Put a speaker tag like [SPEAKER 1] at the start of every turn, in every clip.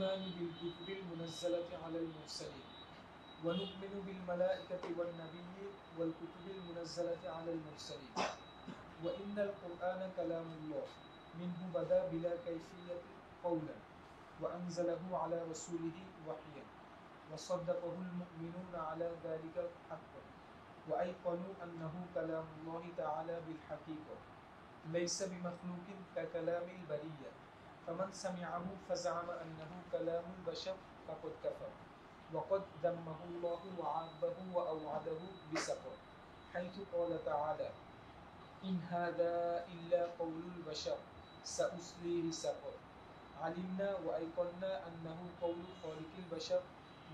[SPEAKER 1] الإيمان بالكتب المنزلة على المرسلين ونؤمن بالملائكة والنبي والكتب المنزلة على المرسلين وإن القرآن كلام الله منه بدا بلا كيفية قولا وأنزله على رسوله وحيا وصدقه المؤمنون على ذلك حقا وأيقنوا أنه كلام الله تعالى بالحقيقة ليس بمخلوق ككلام البرية فمن سمعه فزعم أنه كلام البشر فقد كفر وقد ذمه الله وعابه وأوعده بسقر حيث قال تعالى إن هذا إلا قول البشر سأصليه سقر علمنا وأيقنا أنه قول خالق البشر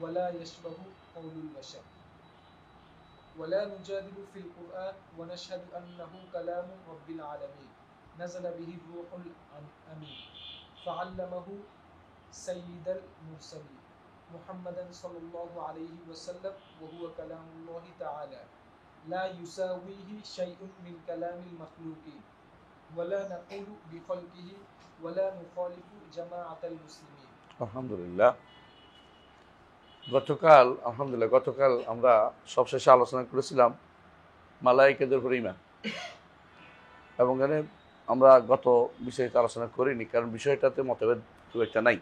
[SPEAKER 1] ولا يشبه قول البشر ولا نجادل في القرآن ونشهد أنه كلام رب العالمين نزل به الروح الأمين فعلمه سيد المرسلين محمدا صلى الله عليه وسلم وهو كلام الله تعالى لا يساويه شيء من كلام المخلوقين ولا نقول بخلقه ولا نخالف جماعة المسلمين
[SPEAKER 2] الحمد لله গতকাল আমরা সবশেষে আলোচনা করেছিলাম মালায়েকাদের উপর ঈমান, এবং এখানে আমরা গত বিষয়টা আলোচনা করিনি, কারণ বিষয়টাতে মতভেদ খুব একটা নাই।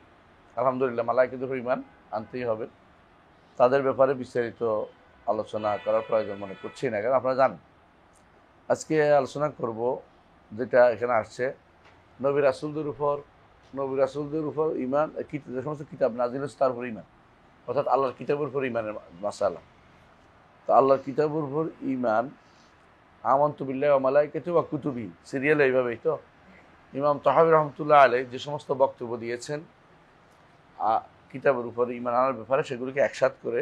[SPEAKER 2] আলহামদুলিল্লাহ, মালায়েকাদের উপর ঈমান আনতেই হবে, তাদের ব্যাপারে বিস্তারিত আলোচনা করার প্রয়োজন মনে করছি না, কারণ আপনারা জানেন। আজকে আলোচনা করব যেটা এখানে আসছে, নবী রাসূলদের উপর ঈমান, যে সমস্ত কিতাব নাজিল হয়েছে তার উপর ঈমান, অর্থাৎ আল্লাহর কিতাবের উপর ঈমানের মাসালা। তো আল্লাহর কিতাবের উপর ঈমান, আমানতু বিল্লাহি ওয়া মালাইকাতিহি ওয়া কুতুবিহি, সিরিয়াল এইভাবেই। তো ইমাম তাহাবী রহমতুল্লাহ আলাইহি যে সমস্ত বক্তব্য দিয়েছেন কিতাবের উপর ঈমান আনার ব্যাপারে, সেগুলিকে একসাথ করে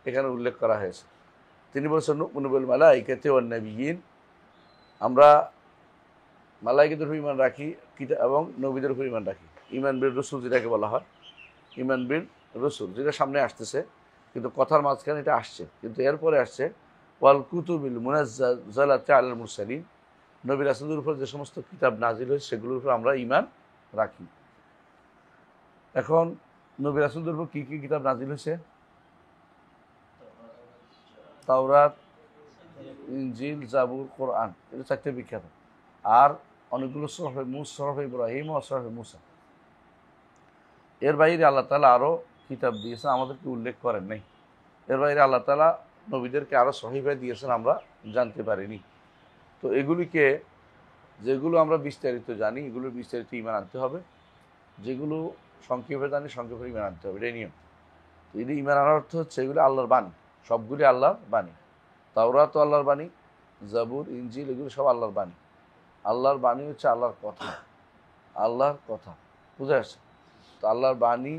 [SPEAKER 2] এখানে উল্লেখ করা হয়েছে। তিনি বলেছেন নু'মিনু বিল মালাইকাতি ওয়ান নাবিয়্যিন, আমরা মালাইকাদের উপর ঈমান রাখি এবং নবীদের উপর ঈমান রাখি। ঈমান বিল রাসূল যেটাকে বলা হয়, ঈমান বিল রসুল, যেটা সামনে আসতেছে, কিন্তু কথার মাঝখানে এটা আসছে, কিন্তু এরপরে আসছে ওয়াল কুতুবিল মুনাজ্জালাতি আলাল মুরসালিন, নবী রাসূলদের উপর যে সমস্ত কিতাব নাজিল হয়েছে সেগুলোর উপর আমরা ঈমান রাখি। এখন নবী রাসূলদের উপর কী কী কিতাব নাজিল হয়েছে? তাওরাত, ইনজিল, জাবুর, কোরআন, এটা চারটে বিখ্যাত। আর অনেকগুলো সূরা ইব্রাহিম ও সূরা মূসা। এর বাইরে আল্লাহ তাআলা আরও কিতাব দিয়েছেন, আমাদেরকে উল্লেখ করেন নাই। এর বাইরে আল্লাহ তাআলা নবীদেরকে আরও সহিভাবে দিয়েছেন, আমরা জানতে পারিনি। তো এগুলিকে, যেগুলো আমরা বিস্তারিত জানি, এগুলোর বিস্তারিত ঈমান আনতে হবে, যেগুলো সংক্ষেপে জানি সংক্ষেপে ঈমান আনতে হবে, এটাই নিয়ম। তো এই ঈমান আনার অর্থ হচ্ছে এগুলো আল্লাহর বাণী, সবগুলি আল্লাহর বাণী। তাওরাত তো আল্লাহর বাণী, জাবুর, ইনজিল, এগুলো সব আল্লাহর বাণী। আল্লাহর বাণী হচ্ছে আল্লাহর কথা, আল্লাহর কথা, বুঝে আসছে? তো আল্লাহর বাণী,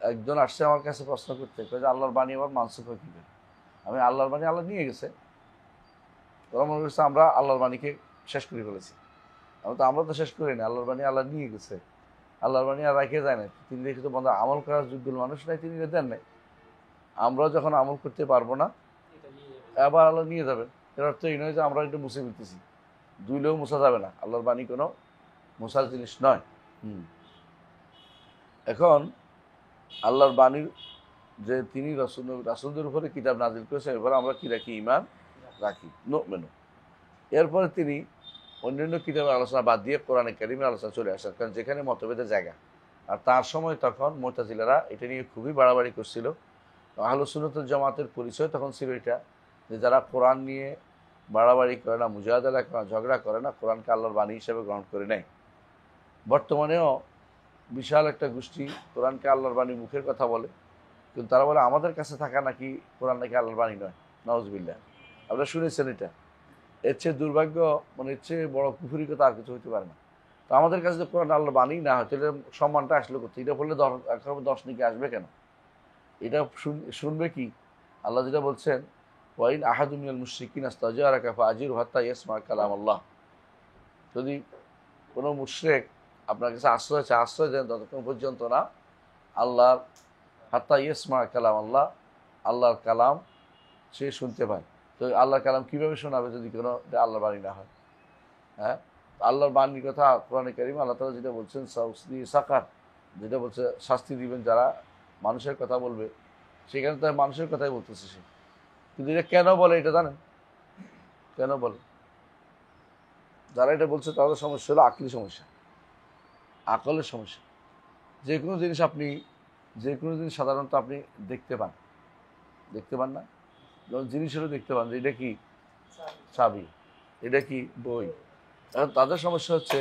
[SPEAKER 2] একজন আসছে আমার কাছে প্রশ্ন করতে, যে আল্লাহর বাণী আবার মানসুখ হয় কী করে? আমি আল্লাহর বাণী আল্লাহ নিয়ে গেছে, ওরা মনে করছে আমরা আল্লাহর বাণীকে শেষ করে ফেলেছি। আমরা তো শেষ করি না, আল্লাহর বাণী আল্লাহ নিয়ে গেছে, আল্লাহর বাণী আর রেখে যায় না। তিনি রেখে তো বন্ধু আমল করার যোগ্য মানুষ নাই, তিনি দেন নাই। আমরা যখন আমল করতে পারবো না, আবার আল্লাহ নিয়ে যাবেন। এর অর্থ এই নয় যে আমরা একটু মুছে ফেলতেছি, দুইলেও মুছা যাবে না। আল্লাহর বাণী কোনো মুছার জিনিস নয়। এখন আল্লাহর বাণীর যে তিনি রাসূলদের উপরে কিতাব নাজিল করেছেন, এরপরে আমরা কি রাখি? ঈমান রাখি, নু'মিনু। এরপরে তিনি অন্যান্য কিতাবের আলোচনা বাদ দিয়ে কোরআনে কারীমের আলোচনা চলে আসেন, কারণ যেখানে মতভেদের জায়গা। আর তার সময় তখন মুতাজিলারা এটা নিয়ে খুবই বাড়াবাড়ি করছিল। আহলুস সুন্নাত ওয়াল জামাতের পরিচয় তখন ছিল এটা, যে যারা কোরআন নিয়ে বাড়াবাড়ি করে না, মুজাহাদা করে না, ঝগড়া করে না, কোরআনকে আল্লাহর বাণী হিসেবে গ্রহণ করে নেয়। বর্তমানেও বিশাল একটা গোষ্ঠী কোরআনকে আল্লাহর বাণী মুখের কথা বলে, কিন্তু তারা বলে আমাদের কাছে থাকা নাকি কোরআন নাকি আল্লাহর বাণী নয়। নাউজুবিল্লাহ, আপনারা শুনেছেন এটা। এর চেয়ে দুর্ভাগ্য, মানে এর চেয়ে বড় কুফরি কথা আর কিছু হতে পারে না। তো আমাদের কাছে যে কোরআন আল্লাহর বাণী না হয়, তাহলে সম্মানটা আসলো কোথায়? এটা বললে 10 নাকি আসবে কেন? এটা শুনবে কি? আল্লাহ যেটা বলছেন, ওয়াইন আহাদু মিনাল মুশরিকিন ইস্তাজারাকা ফাআজিরহু হাত্তা ইয়াসমা কালামাল্লাহ, যদি কোনো মুশরিক আপনার কাছে আশ্রয় দেন ততক্ষণ পর্যন্ত না আল্লাহর, হাত্তা ইয়াসমা কালামাল্লাহ, আল্লাহর কালাম সে শুনতে পায়। তো আল্লাহর কালাম কীভাবে শোনাবে যদি কোনো আল্লাহর বাণী না হয়? হ্যাঁ, আল্লাহর বাণীর কথা কোরআনে কারীমে আল্লাহ তাআলা যেটা বলছেন, সাউসলি সাকার, যেটা বলছে শাস্তি দিবেন যারা মানুষের কথা বলবে, সেখানে তার মানুষের কথাই বলতেছে সে। কিন্তু এটা কেন বলে এটা জানেন? কেন বলে? যারা এটা বলছে তাদের সমস্যা হলো আকলি সমস্যা, আকলের সমস্যা। যে কোনো জিনিস সাধারণত আপনি দেখতে পান না, যেমন জিনিসেরও দেখতে পান যে এটা কি চাবি, এটা কি বই। এখন তাদের সমস্যা হচ্ছে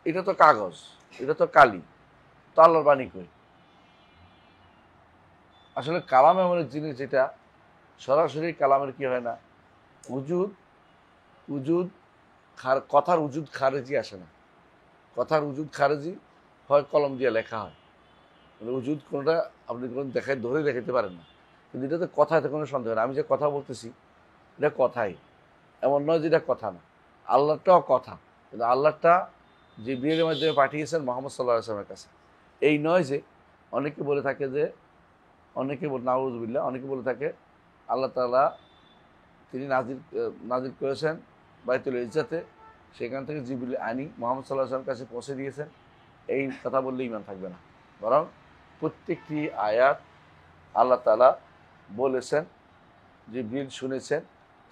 [SPEAKER 2] এটা তো কাগজ, এটা তো কালি, তো আল্লাহর বাণী কই? আসলে কালাম এমন এক জিনিস যেটা সরাসরি কালামের কি হয় না, উজুদ কথার উজুদ খারেজি আসে না। কথার উজুদ খারেজি হয় কলম দিয়ে লেখা হয়, মানে উজুদ কোনোটা আপনি কোনো ধরে দেখাতে পারেন না। কিন্তু এটাতে কথাতে কোনো সন্দেহ নেই, আমি যে কথা বলতেছি এটা কথাই, এমন নয় যে এটা কথা না। আল্লাহটাও কথা, কিন্তু আল্লাহটা জিবরীলের মাধ্যমে পাঠিয়েছেন মুহাম্মদ সাল্লাল্লাহু আলাইহি ওয়াসাল্লামের কাছে। এই নয় যে অনেকে বলে থাকে যে নাউযুবিল্লাহ, অনেকে বলে থাকে আল্লাহ তাআলা তিনি নাজিল করেছেন বাইতুল ইজ্জাতে, সেখান থেকে জিবরিল আনি মুহাম্মদ সাল্লাল্লাহু আলাইহি ওয়াসাল্লামের কাছে পৌঁছে দিয়েছেন। এই কথা বললে ঈমান থাকবে না, বরং প্রত্যেকটি আয়াত আল্লাহ তাআলা বলেছেন, জিবরিল শুনেছেন,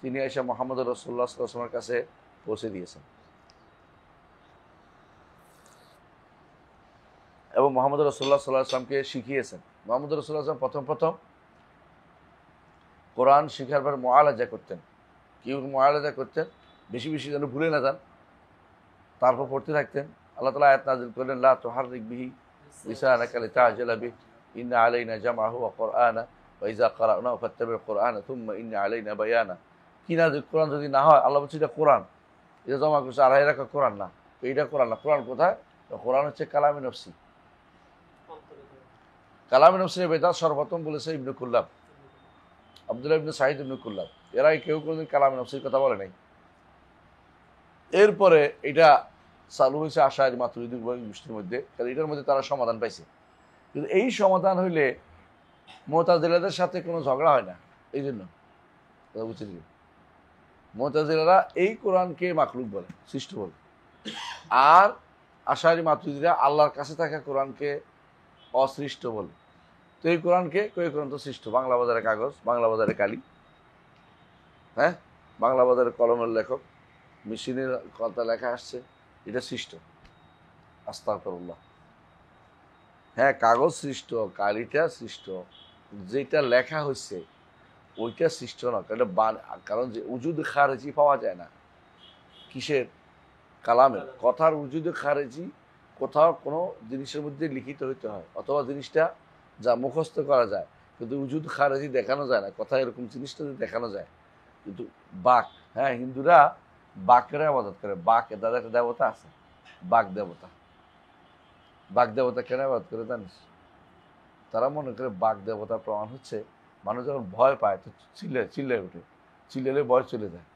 [SPEAKER 2] তিনি এসে মুহাম্মদ রাসূলুল্লাহ সাল্লাল্লাহু আলাইহি ওয়াসাল্লামের কাছে পৌঁছে দিয়েছেন। এবং মুহাম্মদ রাসূলুল্লাহ সাল্লাল্লাহু আলাইহি ওয়াসাল্লামকে শিখিয়েছেন। মুহাম্মদ রাসূলুল্লাহ সাল্লাল্লাহু আলাইহি ওয়াসাল্লাম প্রথম কোরআন শিখার পর মুআলাজা করতেন। কীভাবে মুআলাজা করতেন? বেশি বেশি যেন ভুলে না যান, তারপর পড়তে থাকতেন। আল্লাহ তাআলা আয়াত নাযিল করলেন, লা তুহাররিক বিহি লিসানাকা লিতা'জালা বিহি ইন্না আলাইনা জামআহু ওয়া কুরআনা ওয়া ইযা ক্বারা'নাহু ফাত্তাবি' কুরআনা থুম্মা ইন্না আলাইনা বায়ানা। কি নাযিল কোরআন যদি না হয়, আল্লাহ বলছে এটা কোরআন, এটা জমা করছে 2.5 রাকাত কোরআন না, এইটা কোরআন না। কোরআন কোথায়? কোরআন হচ্ছে কালামে নফসি। কালামে নফসির বেদাত সর্বপ্রথম বলেছে ইবনে কুল্লাব, আব্দুল্লাহ ইবনে সাঈদ ইবনে কুল্লাব। এরাই কেউ কোনোদিন কালামে নফসির কথা বলে নাই। এরপরে এটা চালু হয়েছে আশারি মাতুরিদি গোষ্ঠীর মধ্যে, কারণ এটার মধ্যে তারা সমাধান পাইছে। কিন্তু এই সমাধান হইলে মুতাজিলাদের সাথে কোনো ঝগড়া হয় না। এই জন্য বুঝতে দিল, মুতাজিলারা এই কোরআনকে মাখলুক বলে, সৃষ্ট বলে, আর আশারি মাতুরিদিরা আল্লাহর কাছে থাকা কোরআনকে অসৃষ্ট বলে। তো এই কোরআনকে কোরআন তো সৃষ্ট, বাংলা বাজারে কাগজ, বাংলা বাজারে কালি, হ্যাঁ, বাংলা বাজারে কলমের লেখক, মেশিনের কথা লেখা আসছে, এটা সৃষ্ট। আস্তাগফিরুল্লাহ। হ্যাঁ, কাগজ সৃষ্ট, কালিটা সৃষ্ট, যেটা লেখা হয়েছে ওইটা সৃষ্ট না। কারণ যে উজুদ খারেজি পাওয়া যায় না কিসের? কালামের। কথার উজুদ খারেজি কোথাও কোনো জিনিসের মধ্যে লিখিত হইতে হয়, অথবা জিনিসটা যা মুখস্থ করা যায়, কিন্তু উজুদ খারেজি দেখানো যায় না। কথা এরকম জিনিসটা যদি দেখানো যায়, কিন্তু বাক, হ্যাঁ, হিন্দুরা বাকের আবাদত করে। বাক, তাদের একটা দেবতা আছে, বাক দেবতা। বাক দেবতা কেন আবাদত করে জানিস? তারা মনে করে বাক দেবতার প্রমাণ হচ্ছে মানুষ যখন ভয় পায় তো চিল্লায় ওঠে, চিল্লালে ভয় চলে যায়,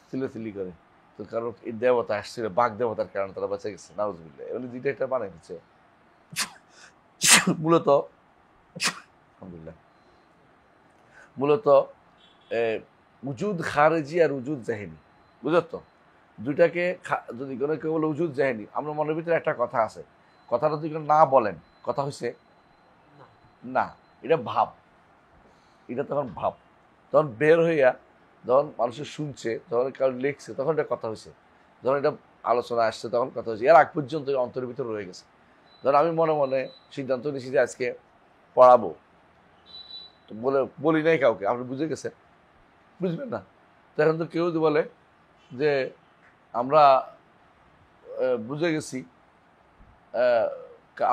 [SPEAKER 2] চিল্লি করে। তো কারণ এই দেবতা আসছিল, বাক দেবতার কারণে তারা বেঁচে গেছে। নাউজুবিল্লাহ। এগুলো দুইটা একটা বানাই দিচ্ছে মূলত, আলহামদুলিল্লাহ, মূলত উজুদ খারেজি আর উজুদ জাহিনী, বুঝত তো? দুইটাকে যদি কোনো কেউ বলে উজুদ জাহিনী, আমরা মনের ভিতরে একটা কথা আছে, কথাটা যদি না বলেন কথা হয়েছে না, এটা ভাব, এটা তখন ভাব, তখন বের হইয়া যখন মানুষের শুনছে, যখন কারো লিখছে, তখন এটা কথা হয়েছে। যখন এটা আলোচনা আসছে তখন কথা হয়েছে, এর আগ পর্যন্ত অন্তরের ভিতরে রয়ে গেছে। ধরুন আমি মনে মনে সিদ্ধান্ত নিয়েছি যে আজকে পড়াবো, তো বলি নাই কাউকে, আপনি বুঝে গেছেন, বুঝবেন না। তো এখন তো কেউ বলে যে আমরা বুঝে গেছি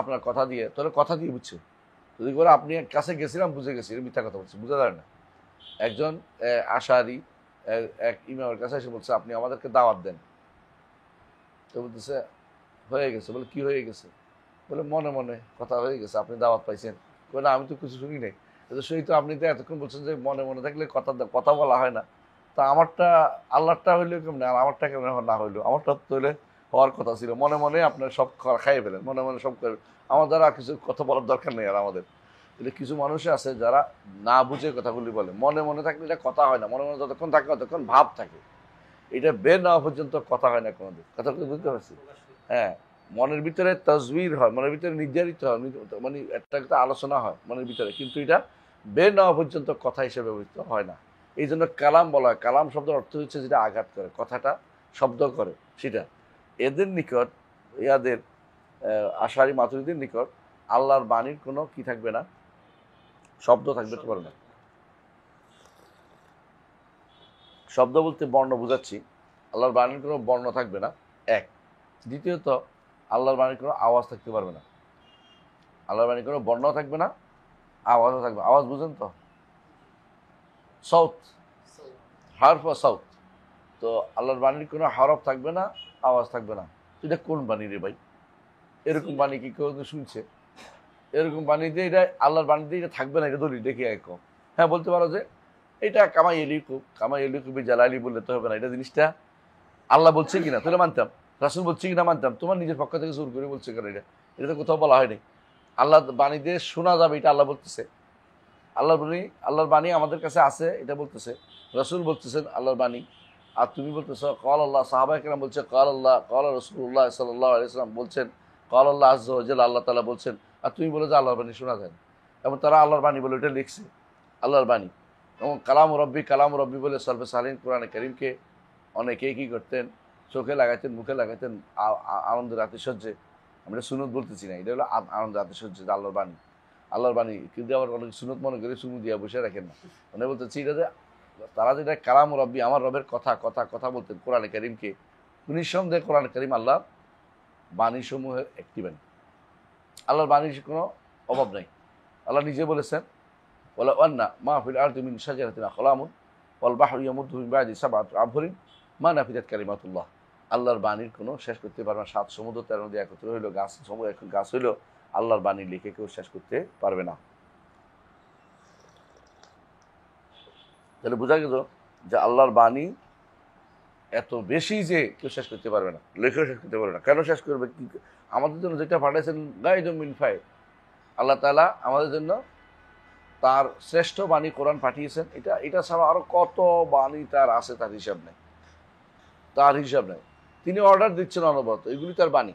[SPEAKER 2] আপনার কথা দিয়ে, তাহলে কথা দিয়ে বুঝছে। যদি বলে আপনি কাছে গেছিলাম বুঝে গেছি, এটা মিথ্যা কথা বলছে, বুঝা যায় না। একজন আশারি এক ইমামের কাছে এসে বলছে আপনি আমাদেরকে দাওয়াত দেন, তো বলতেছে হয়ে গেছে। বলে কি হয়ে গেছে? বলে মনে মনে কথা হয়ে গেছে, আপনি দাওয়াত পাইছেন। বলে আমি তো কিছু শুনি নাই। সেই তো আপনি তো এতক্ষণ বলছেন যে মনে মনে থাকলে কথা বলা হয় না, তা আমারটা আল্লাহরটা হইলো কেমন, আর আমারটা কেমন না হইলো? আমারটা তো হইলে হওয়ার কথা ছিল। মনে মনে আপনার সব খাইয়ে ফেলেন, মনে মনে সব করে, আমার দ্বারা আর কিছু কথা বলার দরকার নেই। আর আমাদের কিছু মানুষ আছে যারা না বুঝে কথাগুলি বলে, মনে মনে থাকলে এটা কথা হয় না। মনে মনে যতক্ষণ থাকে ততক্ষণ ভাব থাকে, এটা বের না হওয়া পর্যন্ত কথা হয় না কোনোদিন। কথা বুঝতে পারছি? হ্যাঁ, মনের ভিতরে তাজবির হয়, মনের ভিতরে নির্ধারিত হয়, মানে একটা আলোচনা হয় মনের ভিতরে, কিন্তু এটা বের না হওয়া পর্যন্ত কথা হিসেবে ব্যবহৃত হয় না। এই জন্য কালাম বলা হয়। কালাম শব্দের অর্থ হচ্ছে যেটা আঘাত করে, কথাটা শব্দ করে সেটা। এদের নিকট, ইয়াদের আশারি মাতুরিদের নিকট আল্লাহর বাণীর কোনো কি থাকবে না, শব্দ থাকবে পারে না। শব্দ বলতে বর্ণ বোঝাচ্ছি, আল্লাহর বাণীর কোনো বর্ণ থাকবে না এক। দ্বিতীয়ত আল্লাহর বাণীর কোনো আওয়াজ থাকতে পারবে না। আল্লাহর বাণীর কোনো বর্ণ থাকবে না, আওয়াজও থাকবে। আওয়াজ বুঝেন তো, সাউথ, হারফ ও সাউথ। তো আল্লাহর বাণীর কোনো হরফ থাকবে না, আওয়াজ থাকবে না। এটা কোন বাণী রে ভাই? এরকম বাণী কি কেউ শুনছে? এরকম বাণীতে এটা আল্লাহর বাণীতে এটা থাকবে না, এটা দলিল দেখি এক। হ্যাঁ বলতে পারো যে এটা কামাই এলিকুবি জালালি বললে তো হবে না। এটা জিনিসটা আল্লাহ বলছে কিনা তাহলে মানতাম, রাসূল বলছে কিনা মানতাম। তোমার নিজের পক্ষ থেকে জোর করে বলছে কেন? এটা তো কোথাও বলা হয়নি। আল্লাহ বাণীতে শোনা যাবে, এটা আল্লাহ বলতেছে। আল্লাহর বাণী আমাদের কাছে আছে, এটা বলতেছে। রাসূল বলতেছেন আল্লাহর বাণী, আর তুমি বলতেছ ক্বাল আল্লাহ। সাহাবায়ে কেরাম বলছে ক্বাল আল্লাহ, ক্বাল রাসূলুল্লাহ সাল্লাল্লাহু আলাইহি ওয়াসাল্লাম বলছেন, ক্বাল আল্লাহ আযজা ওয়া জাল্লা, আল্লাহ তাআলা বলছেন। আর তুমি বলে যে আল্লাহর বাণী শোনা যায় না। এবং তারা আল্লাহর বাণী বলে এটা লিখছে, আল্লাহর বাণী। এবং কালাম রব্বি বলে সলফে সালিহিন কোরআনে কারীমকে অনেকেই কি করতেন, চোখে লাগাইতেন, মুখে লাগাইতেন, আনন্দের আতিশয্যে। আমরা সুন্নত বলতেছি না, এটা হলো আনন্দের আতিশয্যে, আল্লাহর বাণী। আল্লাহর বাণী কিন্তু আবার অনেক সুন্নত মনে করে চুমু দিয়ে বসে রাখেন না। মানে বলতেছি এটা যে তারা যেটা কালাম রব্বি, আমার রবের কথা কথা কথা বলতেন কোরআনে কারীমকে। নিঃসন্দেহে কোরআনে কারীম আল্লাহ বাণীসমূহের একটি বাণী। আল্লাহর বাণীর কোনো অভাব নাই। আল্লাহ নিজে বলেছেন ওয়ালা আন্না মা ফিল আরদি মিন শাজারাতিন আকলামুন ওয়াল বাহরু ইয়ামুদ্দু মিন বা'দি সাব'াতি আবহুরিন মা নাফিদাত কালিমাতুল্লাহ। আল্লাহর বাণীর কোনো শেষ করতে পারবে না। 7 সমুদ্র 13 নদী একত্র হইলো, গাছ হইলো, আল্লাহর বাণী লিখে কেউ শেষ করতে পারবে না। তাহলে বোঝা গেল যে আল্লাহর বাণী এত বেশি যে কেউ শেষ করতে পারবে না, লেখেও শেষ করতে পারবে না। কেন শেষ করবে? কি আমাদের জন্য যেটা পাঠাইছেন গায়দুম মিন ফায়, আল্লাহ তাআলা আমাদের জন্য তার শ্রেষ্ঠ বাণী কোরআন পাঠিয়েছেন। এটা ছাড়া আরো কত বাণী তার আছে, তার হিসাব নেই, তার হিসাব নেই। তিনি অর্ডার দিচ্ছেন অনবরত, এগুলি তার বাণী।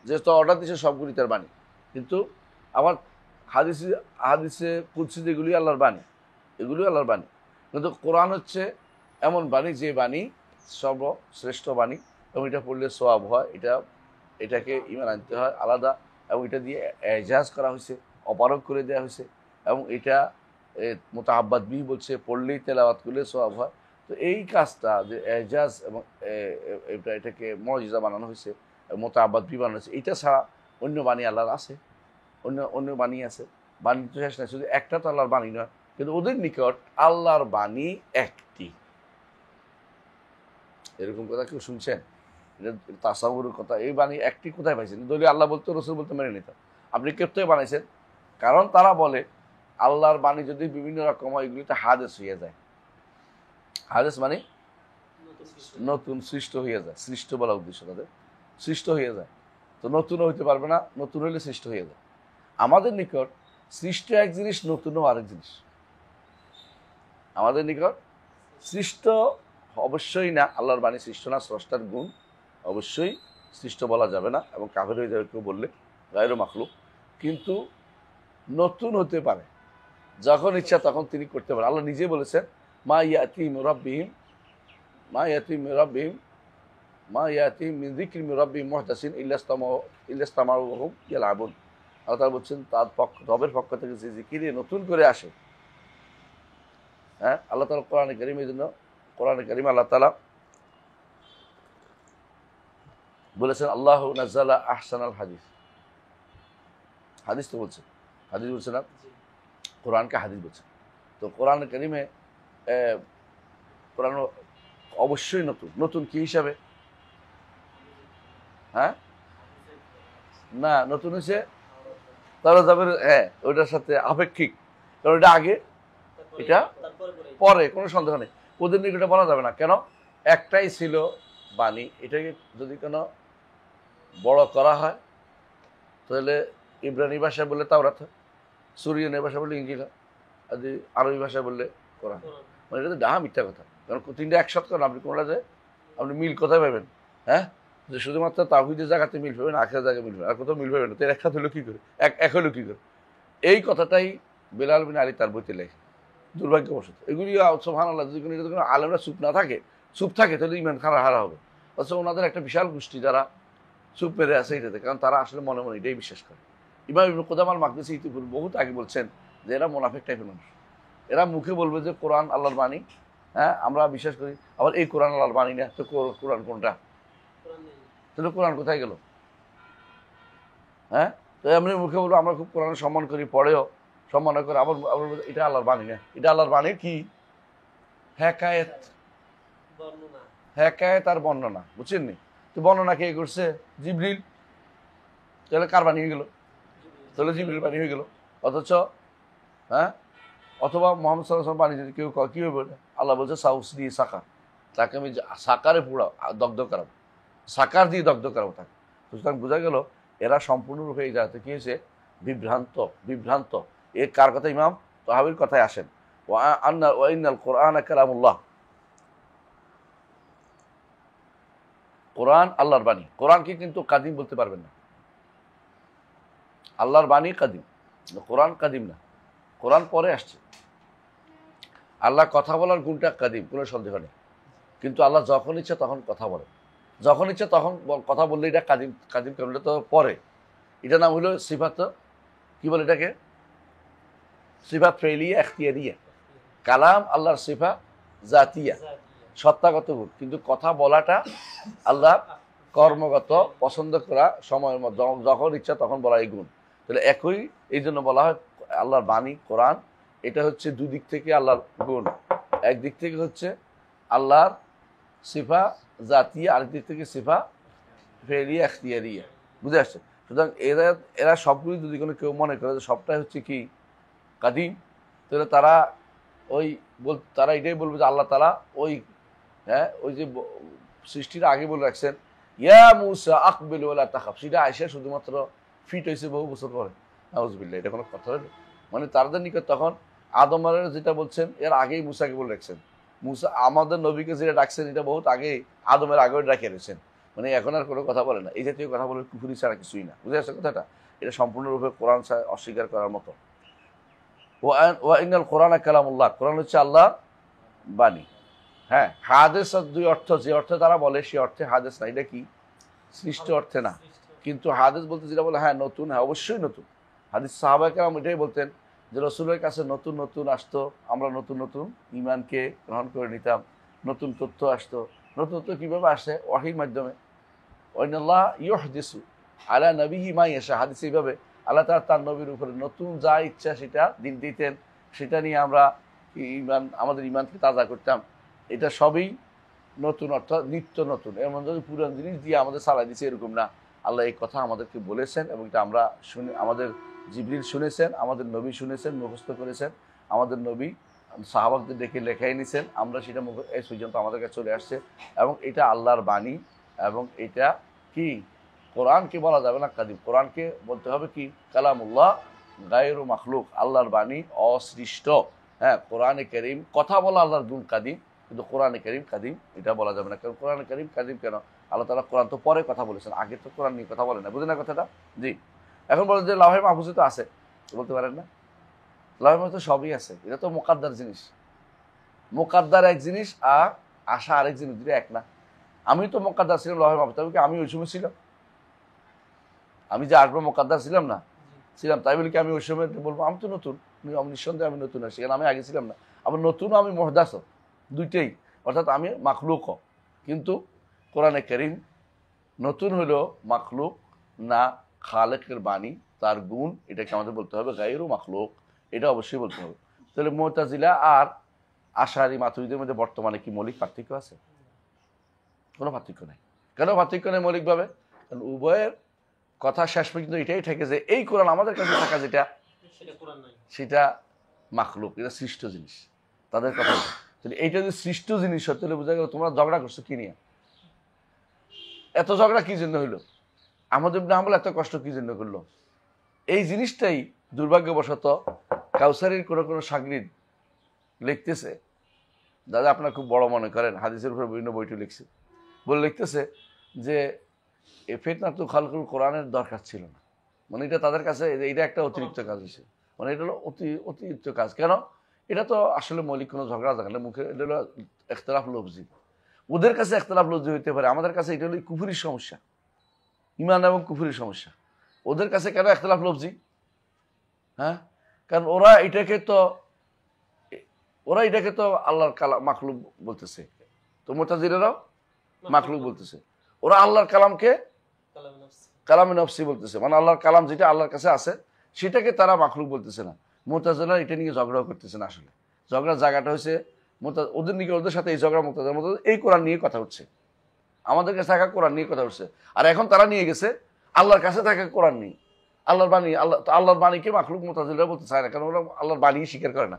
[SPEAKER 2] যেহেতু অর্ডার দিচ্ছে সবগুলি তার বাণী। কিন্তু আবার হাদিসে কুদসি যেগুলি আল্লাহর বাণী, এগুলি আল্লাহর বাণী। কিন্তু কোরআন হচ্ছে এমন বাণী যে বাণী সর্বশ্রেষ্ঠ বাণী, এবং এটা পড়লে সওয়াব হয়। এটাকে ঈমান আনতে হয় আলাদা, এবং এটা দিয়ে এজাজ করা হয়েছে, অপারগ করে দেওয়া হয়েছে। এবং এটা মুতাআব্বাদ বিহি বলছে, পড়লেই তেলাওয়াত করলে সওয়াব হয়। তো এই কাজটা যে এজাজ এবং এটাকে মুজিজা বানানো হয়েছে, মুতাআব্বাদ বিহি বানানো হয়েছে, এটা ছাড়া অন্য বাণী আল্লাহর আছে, অন্য বাণী আছে। বাণী তো শেষ নাই, শুধু একটা তো আল্লাহর বাণী নয়, কিন্তু ওদের নিকট আল্লাহর বাণী একটি। এরকম কথা কেউ শুনছেন? এটা তাসাউরের কথা। এই বাণী একটি কোথায় পাইছেন? যদি আল্লাহ বলতো, রসুল বলতে মেনে নিত। আপনি কেপ্তে বানাইছেন, কারণ তারা বলে আল্লাহর বাণী যদি বিভিন্ন রকম হয়, এগুলিতে হাদিস হয়ে যায়। হাদিস মানে নতুন, সৃষ্ট হয়ে যায়। সৃষ্ট বলা উদ্দেশ্য তাদের, সৃষ্ট হয়ে যায়। তো নতুনও হইতে পারবে না, নতুন হইলে সৃষ্ট হয়ে যায়। আমাদের নিকট সৃষ্ট এক জিনিস, নতুনও আরেক জিনিস। আমাদের নিকট সৃষ্ট অবশ্যই না, আল্লাহর বাণী সৃষ্ট না, স্রষ্টার গুণ, অবশ্যই সৃষ্ট বলা যাবে না, এবং কাফের হয়ে যাবে কেউ বললে, গায়রু মাখলুক। কিন্তু নতুন হতে পারে, যখন ইচ্ছা তখন তিনি করতে পারেন। আল্লাহ নিজে বলেছেন মা ইয়াতি মিন যিকরি মির রাব্বিহিম মুহদাসিন ইল্লাস্তামাউহু ইয়ালআবুন। আল্লাহ তাআলা বলছেন তার রবের পক্ষ থেকে যে জিকির নতুন করে আসে। হ্যাঁ, আল্লাহ তাআলা কোরআনে কারীমের জন্য, কোরআনে কারীমে আল্লাহ তাআলা বলেছেন আল্লাহু নাযালা আহসানাল হাদিস। হাদিস তো বলছে, হাদিস বলছে না, কোরআনকে হাদিস বলছে। তো কোরআনে কারীমে কোরআন অবশ্যই নতুন। নতুন কি হিসাবে? হ্যাঁ, না, নতুন হয়েছে তারা যাবে, হ্যাঁ, ওইটার সাথে আপেক্ষিক, কারণ এটা আগে, এটা পরে, কোনো সন্দেহ নেই। ওদের নিকটে বলা যাবে না, কেন? একটাই ছিল বাণী। এটাকে যদি কোনো বড় করা হয়, তাহলে ইব্রানি ভাষায় বললে তাওরাত হয়, সুরিয়ানি ভাষা বললে ইঞ্জিল হয়, আর যদি আরবি ভাষায় বললে কোরআন। মানে এটা তো ডাহা মিথ্যা কথা। কারণ তিনটা একসাথে করেন, আপনি কোনটা যায় আপনি মিল কোথায় পাবেন? হ্যাঁ, যে শুধুমাত্র তাওহীদের জায়গাতে মিল পাবে না, আখিরাতের জায়গায় মিল পাবে, আর কোথাও মিল পাবে না, তো এর একসাথে হলো কি করে, এক হলো কি করে? এই কথাটাই বেলাল বিন আলী তার বইতে লেখে। দুর্ভাগ্যবশত এগুলি সুবহানাল্লাহ, যদি কোনো আলেমরা চুপ না থাকে, চুপ থাকে তাহলে ইমান হারা হবে। অথচ ওনাদের একটা বিশাল গোষ্ঠী যারা চুপ মেরে আছে এটাতে, কারণ তারা আসলে মনে মনে এটাই বিশ্বাস করে। ইমাম ইবনে কুদামা আল মাকদিসী ইতিপূর্বে বহুত আগে বলছেন যে এরা মুনাফিক টাইপের মানুষ। এরা মুখে বলবে যে কোরআন আল্লাহর বাণী, হ্যাঁ আমরা বিশ্বাস করি, আবার এই কোরআন আল্লাহর বাণী না, তো কোরআন কোনটা? তাহলে কোরআন কোথায় গেল? হ্যাঁ, তো এমনি মুখে বলবো আমরা খুব কোরআন সম্মান করি, পড়েও সম্মান করে, আবার এটা আল্লাহর বাণী না, এটা আল্লাহর বাণী কি? হেকায়েত, হেকায়েত আর বর্ণনা, বুঝছেন নি? তো বর্ণনা কে করছে? জিবরিল। তাহলে কার বাণী হয়ে গেল? তাহলে জিবরিল বাণী হয়ে গেল। অথচ হ্যাঁ, অথবা মোহাম্মদ সাল্লাল্লাহু আলাইহি ওয়াসাল্লাম বাণী যদি কেউ কি হবে, আল্লাহ বলছে সাউসদি সাকার, তাকে আমি সাকারে পুরা দগ্ধ করাবো, সাকার দিয়ে দগ্ধ করাবো তাকে। সুতরাং বোঝা গেল এরা সম্পূর্ণরূপে এই জায়গাতে কি হয়েছে? বিভ্রান্ত। এর কার কথা? ইমাম তাহাবির কথায় আসেন, ওয়া ইন্নাল কুরআনা কালামুল্লাহ, কোরআন আল্লাহর বাণী। কোরআনকে কিন্তু কাদিম বলতে পারবেন না, আল্লাহর বাণী কাদিম, কোরআন কাদিম না, কোরআন পরে আসছে। আল্লাহ কথা বলার গুণটা কাদিম, কোনো সন্দেহ নেই, কিন্তু আল্লাহ যখন ইচ্ছা তখন কথা বলে, যখন ইচ্ছা তখন কথা বললে এটা কাদিম। কাদিম কেন? এটা তো পরে, এটা নাম হলো সিফাত, কি বলে এটাকে? সিফাত ফেলিয়া এখতিয়ারিয়া। কালাম আল্লাহর সিফা জাতিয়া, সত্তাগত গুণ, কিন্তু কথা বলাটা আল্লাহ কর্মগত, পছন্দ করা সময়ের মধ্যে যখন ইচ্ছা তখন বলা এই গুণ। তাহলে একই, এই জন্য বলা হয় আল্লাহর বাণী কোরআন। এটা হচ্ছে দুই দিক থেকে আল্লাহর গুণ, একদিক থেকে হচ্ছে আল্লাহর সিফা জাতিয়া, আরেক দিক থেকে সিফা ফেলিয়া এখতিয়ারিয়া, বুঝে আসছে? সুতরাং এরা সবগুলি যদি কোনো কেউ মনে করে যে সবটাই হচ্ছে কি কাদিম, তাহলে তারা এটাই বলবে যে আল্লাহ তাআলা ওই, হ্যাঁ, ওই যে সৃষ্টির আগে বলে রাখছেন ইয়া মুসা আকবিল ওয়ালা তাখাফ, সেটা আয়েশা শুধুমাত্র ফিট হয়েছে বহু বছর পরে। নাউজুবিল্লাহ, এটা কোনো কথা হলো? মানে তাদের নিকট তখন আদমের যেটা বলছেন এর আগেই মুসাকে বলে রাখছেন। মুসা আমাদের নবীকে যেটা ডাকছেন এটা বহুত আগেই আদমের আগেও ডাকে রেখেছেন, মানে এখন আর কোনো কথা বলে না। এই জাতীয় কথা বলে কুফরি ছাড়া কিছুই না, বুঝে আসছে কথাটা? এটা সম্পূর্ণরূপে কোরআন অস্বীকার করার মতো। ওয়া ইন্নাল কুরআনা কালামুল্লাহ, কোরআন হচ্ছে আল্লাহর বাণী। হ্যাঁ, হাদিস দুই অর্থ, যে অর্থে তারা বলে সে অর্থে হাদিস না, এটা কি সৃষ্ট অর্থে না। কিন্তু হাদিস বলতে যেটা বলে, হ্যাঁ নতুন, হ্যাঁ অবশ্যই নতুন। হাদিস সাহাবায়ে কেরাম এটাই বলতেন যে রাসূলের কাছে নতুন নতুন আসতো, আমরা নতুন নতুন ঈমানকে গ্রহণ করে নিতাম, নতুন তথ্য আসতো। নতুন তথ্য কীভাবে আসে? ওয়াহির মাধ্যমে। ওয়াইনাল্লাহ ইউহদিসু আলা নবিহি মা ইয়াশা, হাদিস এইভাবে আল্লাহ তাআলা তার নবীর উপরে নতুন যা ইচ্ছা সেটা দিন দিতেন, সেটা নিয়ে আমরা আমাদের ঈমানকে তাজা করতাম। এটা সবই নতুন, অর্থাৎ নিত্য নতুন। এমন যদি পুরান জিনিস দিয়ে আমাদের চালাই দিচ্ছে এরকম না। আল্লাহ এই কথা আমাদেরকে বলেছেন এবং এটা আমরা শুনে, আমাদের জিবরিল শুনেছেন, আমাদের নবী শুনেছেন, মুখস্থ করেছেন, আমাদের নবী সাহাবাদের ডেকে লেখাই নিছেন, আমরা সেটা এই পর্যন্ত আমাদের কাছে চলে আসছে। এবং এটা আল্লাহর বাণী, এবং এটা কি কোরআনকে বলা যাবে না কাদিম, কোরআনকে বলতে হবে কি কালামুল্লাহ গায়রু মাখলুক, আল্লাহর বাণী অসৃষ্ট। হ্যাঁ, কোরআনে কারীম কথা বলা আল্লাহর গুণ কাদিম, কিন্তু কোরআনে কারীম কাদিম এটা বলা যাবে না। কারণ কোরআনে কারীম কাদিম কেন? আল্লাহ তাআলা কোরআন তো পরে কথা বলেছেন, আগে তো কোরআন নিয়ে কথা বলে না, বুঝলেন না কথাটা? জি। এখন বলেন যে লাউহে মাহফুজে তো আছে, বলতে পারেন না? লাউহে মাহফুজে তো সবই আছে, এটা তো মোকাদ্দার জিনিস। মোকাদ্দার এক জিনিস আর আশা আরেক জিনিস, দুটো এক না। আমি তো মোকাদ্দার ছিলাম লাউহে মাহফুজ, তবে কি আমি ওই সময় ছিলাম? আমি যে আসবো মোকাদ্দার ছিলাম না? ছিলাম। তাই বলি কি আমি ওই সময় বলবো আমি তো নতুন? নিঃসন্দেহে আমি নতুন আসি, কারণ আমি আগে ছিলাম না। আবার নতুন আমি মুহদাস, দুইটাই, অর্থাৎ আমি মাখলুক। কিন্তু কোরআনে কারীম নতুন হলো মাখলুক না, খালেকের বাণী, তার গুণ, এটাকে আমাদের বলতে হবে গায়রু মাখলুক, এটা অবশ্যই বলতে হবে। তাহলে মুতাজিলা আর আশারি মাতুরিদের মধ্যে বর্তমানে কি মৌলিক পার্থক্য আছে? কোনো পার্থক্য নেই। কেন পার্থক্য নেই মৌলিকভাবে? কারণ উভয়ের কথা শেষ পর্যন্ত এটাই থাকে যে এই কোরআন আমাদের কাছে থাকা যেটা সেটা মাখলুক, এটা সৃষ্ট জিনিস তাদের কথা। তাহলে এইটা যদি সৃষ্ট জিনিস হয় তাহলে বোঝা গেল তোমরা ঝগড়া করছো কি নিয়ে? এত ঝগড়া কি জন্য হইলো? আমাদের না বলে এত কষ্ট কি জন্য করলো? এই জিনিসটাই দুর্ভাগ্যবশত কাউসারির কোনো কোনো সাগরিদ লিখতেছে, দাদা আপনার খুব বড় মনে করেন, হাদিসের উপরে বিভিন্ন বইটি লিখছে, বলে লিখতেছে যে এই ফিতনাতুল খালকুল কোরআনের দরকার ছিল না, মানে এটা তাদের কাছে এটা একটা অতিরিক্ত কাজ হয়েছে, মানে এটা হলো অতিরিক্ত কাজ। কেন? এটা তো আসলে মৌলিক কোনো ঝগড়া থাকে না, মুখে এটা হলো ইখতিলাফ লফজি। ওদের কাছে ইখতিলাফ লফজি হইতে পারে, আমাদের কাছে এটা হলো কুফরির সমস্যা, ইমান এবং কুফরির সমস্যা। ওদের কাছে কেন ইখতিলাফ লফজি? হ্যাঁ, কারণ ওরা এটাকে তো আল্লাহর কালাম মাখলুক বলতেছে, তো মুতাজিলারাও মাখলুক বলতেছে। ওরা আল্লাহর কালামকে কালামে নফসি বলতেছে, মানে আল্লাহর কালাম যেটা আল্লাহর কাছে আছে সেটাকে তারা মাখলুক বলতেছে না। মুতাজিলা এটা নিয়ে ঝগড়াও করতেছে না। আসলে ঝগড়ার জায়গাটা হচ্ছে ওদের নিয়ে, ওদের সাথে এই ঝগড়া মুতাজিলার মধ্যে এই কোরআন নিয়ে কথা হচ্ছে, আমাদের কাছে থাকা কোরআন নিয়ে কথা হচ্ছে। আর এখন তারা নিয়ে গেছে আল্লাহর কাছে থাকা কোরআন নিয়ে, আল্লাহর বাণী। আল্লাহর বাণীকে মাখলুক মুতাজিলা বলতে চায় না, কারণ ওরা আল্লাহর বাণী স্বীকার করে না,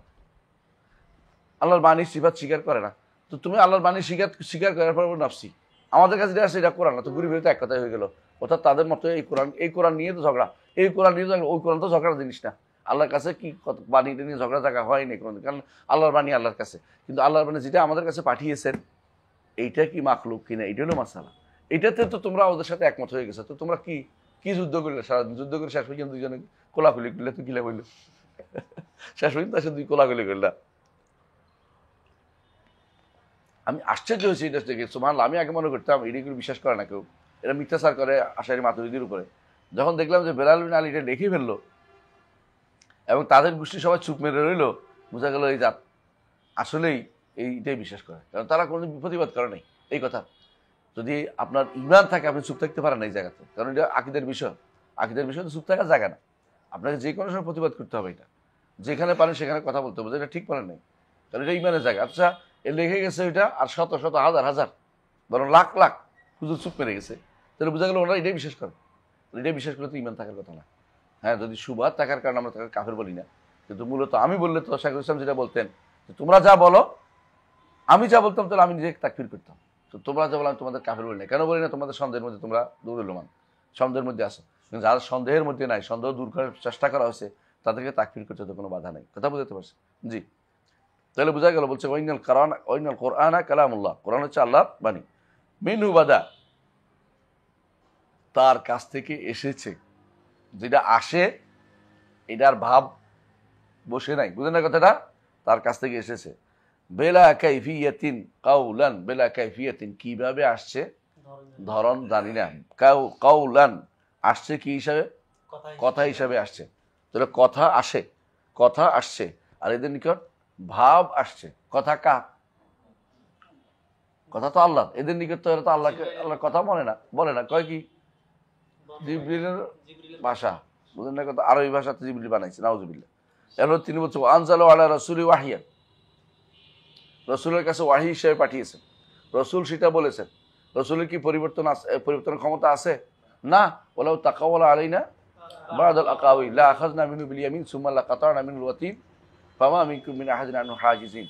[SPEAKER 2] আল্লাহর বাণীর সিফাত স্বীকার করে না। তো তুমি আল্লাহর বাণী স্বীকার করার পর নফসি, আমাদের কাছে যেটা আছে এটা কোরআন না, তো ঘুরে ফিরে তো এক কথাই হয়ে গেল। অর্থাৎ তাদের মতো এই কোরআন নিয়ে তো ঝগড়া, এই কোরআন নিয়ে ওই কোরআন তো ঝগড়ার জিনিস না। আল্লাহর কাছে কি বাণীটা নিয়ে ঝগড়া থাকা হয়নি কোনো, কারণ আল্লাহর বাণী আল্লাহর কাছে। কিন্তু আল্লাহর বাণী যেটা আমাদের কাছে পাঠিয়েছেন এইটা কি মাখলুক কিনা, এটা হলো মাসালা। এটাতে তো তোমরা ওদের সাথে একমত হয়ে গেছে, তো তোমরা কি যুদ্ধ করলে? সারাদিন যুদ্ধ করে শেষ পর্যন্ত দুইজনে কোলাকুলি করলে, তো কিলা বললো শেষ পর্যন্ত আসে দুই কোলাকুলি করলা। আমি আশ্চর্য হয়েছি এটা দেখে, সুবহানাল্লাহ। আমি আগে মনে করতাম এদিকে বিশ্বাস করে না কেউ, এরা মিথ্যাচার করে আশারি মাতুরিদির উপরে। যখন দেখলাম যে বেলাল বিন আলী এটা লিখে ফেললো এবং তাদের গোষ্ঠী সবাই চুপ মেরে রইল, বোঝা গেল এই জাত আসলেই এইটাই বিশ্বাস করে, কারণ তারা কোনোদিন প্রতিবাদ করে নাই এই কথা। যদি আপনার ইমান থাকে আপনি চুপ থাকতে পারেন না এই জায়গাতে, কারণ এটা আকিদের বিষয়। আকিদের বিষয় তো চুপ থাকার জায়গা না, আপনাকে যে কোনো সময় প্রতিবাদ করতে হবে। এটা যেখানে পারেন সেখানে কথা বলতে হবে, এটা ঠিক পারেন নাই, কারণ এটা ইমানের জায়গা। আচ্ছা, এ লিখে গেছে ওইটা, আর শত শত হাজার হাজার বরং লাখ লাখ হুজুর চুপ মেরে গেছে, তাহলে বোঝা গেল ওনারা এটাই বিশ্বাস করে। এটাই বিশ্বাস করলে তো ইমান থাকার কথা না। হ্যাঁ, যদি সুবাদ থাকার কারণে আমরা তাকে কাফের বলি না, কিন্তু মূলত আমি বললে তো শাইখুল ইসলাম যেটা বলতেন যে তোমরা যা বলো আমি যা বলতাম তাহলে আমি নিজেকে তাকফির করতাম, তো তোমরা যা বলো আমি তোমাদের কাফের বলি না। কেন বলি না? তোমাদের সন্দেহের মধ্যে তোমরা দুর্বলমান, সন্দেহের মধ্যে আসো। কিন্তু যারা সন্দেহের মধ্যে নাই, সন্দেহ দূর করার চেষ্টা করা হয়েছে, তাদেরকে তাকফির করতে তো কোনো বাধা নাই। কথা বুঝতে পারছি? জি, তাহলে বোঝা গেল। বলছে ওইনাল কোরআন কালামুল্লাহ, কোরআন হচ্ছে আল্লাহর বাণী। মিনহু বাদা, তার কাছ থেকে এসেছে, যেটা আসে এটার ভাব বসে নাই, বুঝলেন না কথাটা? তার কাছ থেকে এসেছে। বেলা কাইফিয়াতিন কাউলান, বেলা কাইফিয়াতিন, কিভাবে আসছে ধরন জানি না। কাউলান আসছে কি হিসাবে? কথা হিসাবে আসছে। তাহলে কথা আসছে, আর এদের নিকট ভাব আসছে। কথা কার? কথা তো আল্লাহ। এদের নিকট তো এরা তো আল্লাহর কথা বলে না, কয় কি জিবরিলের ভাষা, বুঝলেন না কথা? আরবি ভাষাতে জিবরিল বানাইছে, নাউজুবিল্লাহ। এরপর তিনি বলছেন আনজালু আলা রাসূলি ওয়াহিয়া, রসুলের কাছে ওয়াহি হিসেবে পাঠিয়েছেন। রসুল সেটা বলেছেন। রসুলের কি পরিবর্তনের ক্ষমতা আছে? না। ওয়ালাউ তাকাওয়ালা আলাইনা বা'দাল আকাওয়ি লা আখাযনা মিনহু বিল ইয়ামিন সুম্মা লাকাতা'না মিনহুল ওয়াতিন ফামা মিনকুম মিন আহাদিন আনহু হাজিজিন।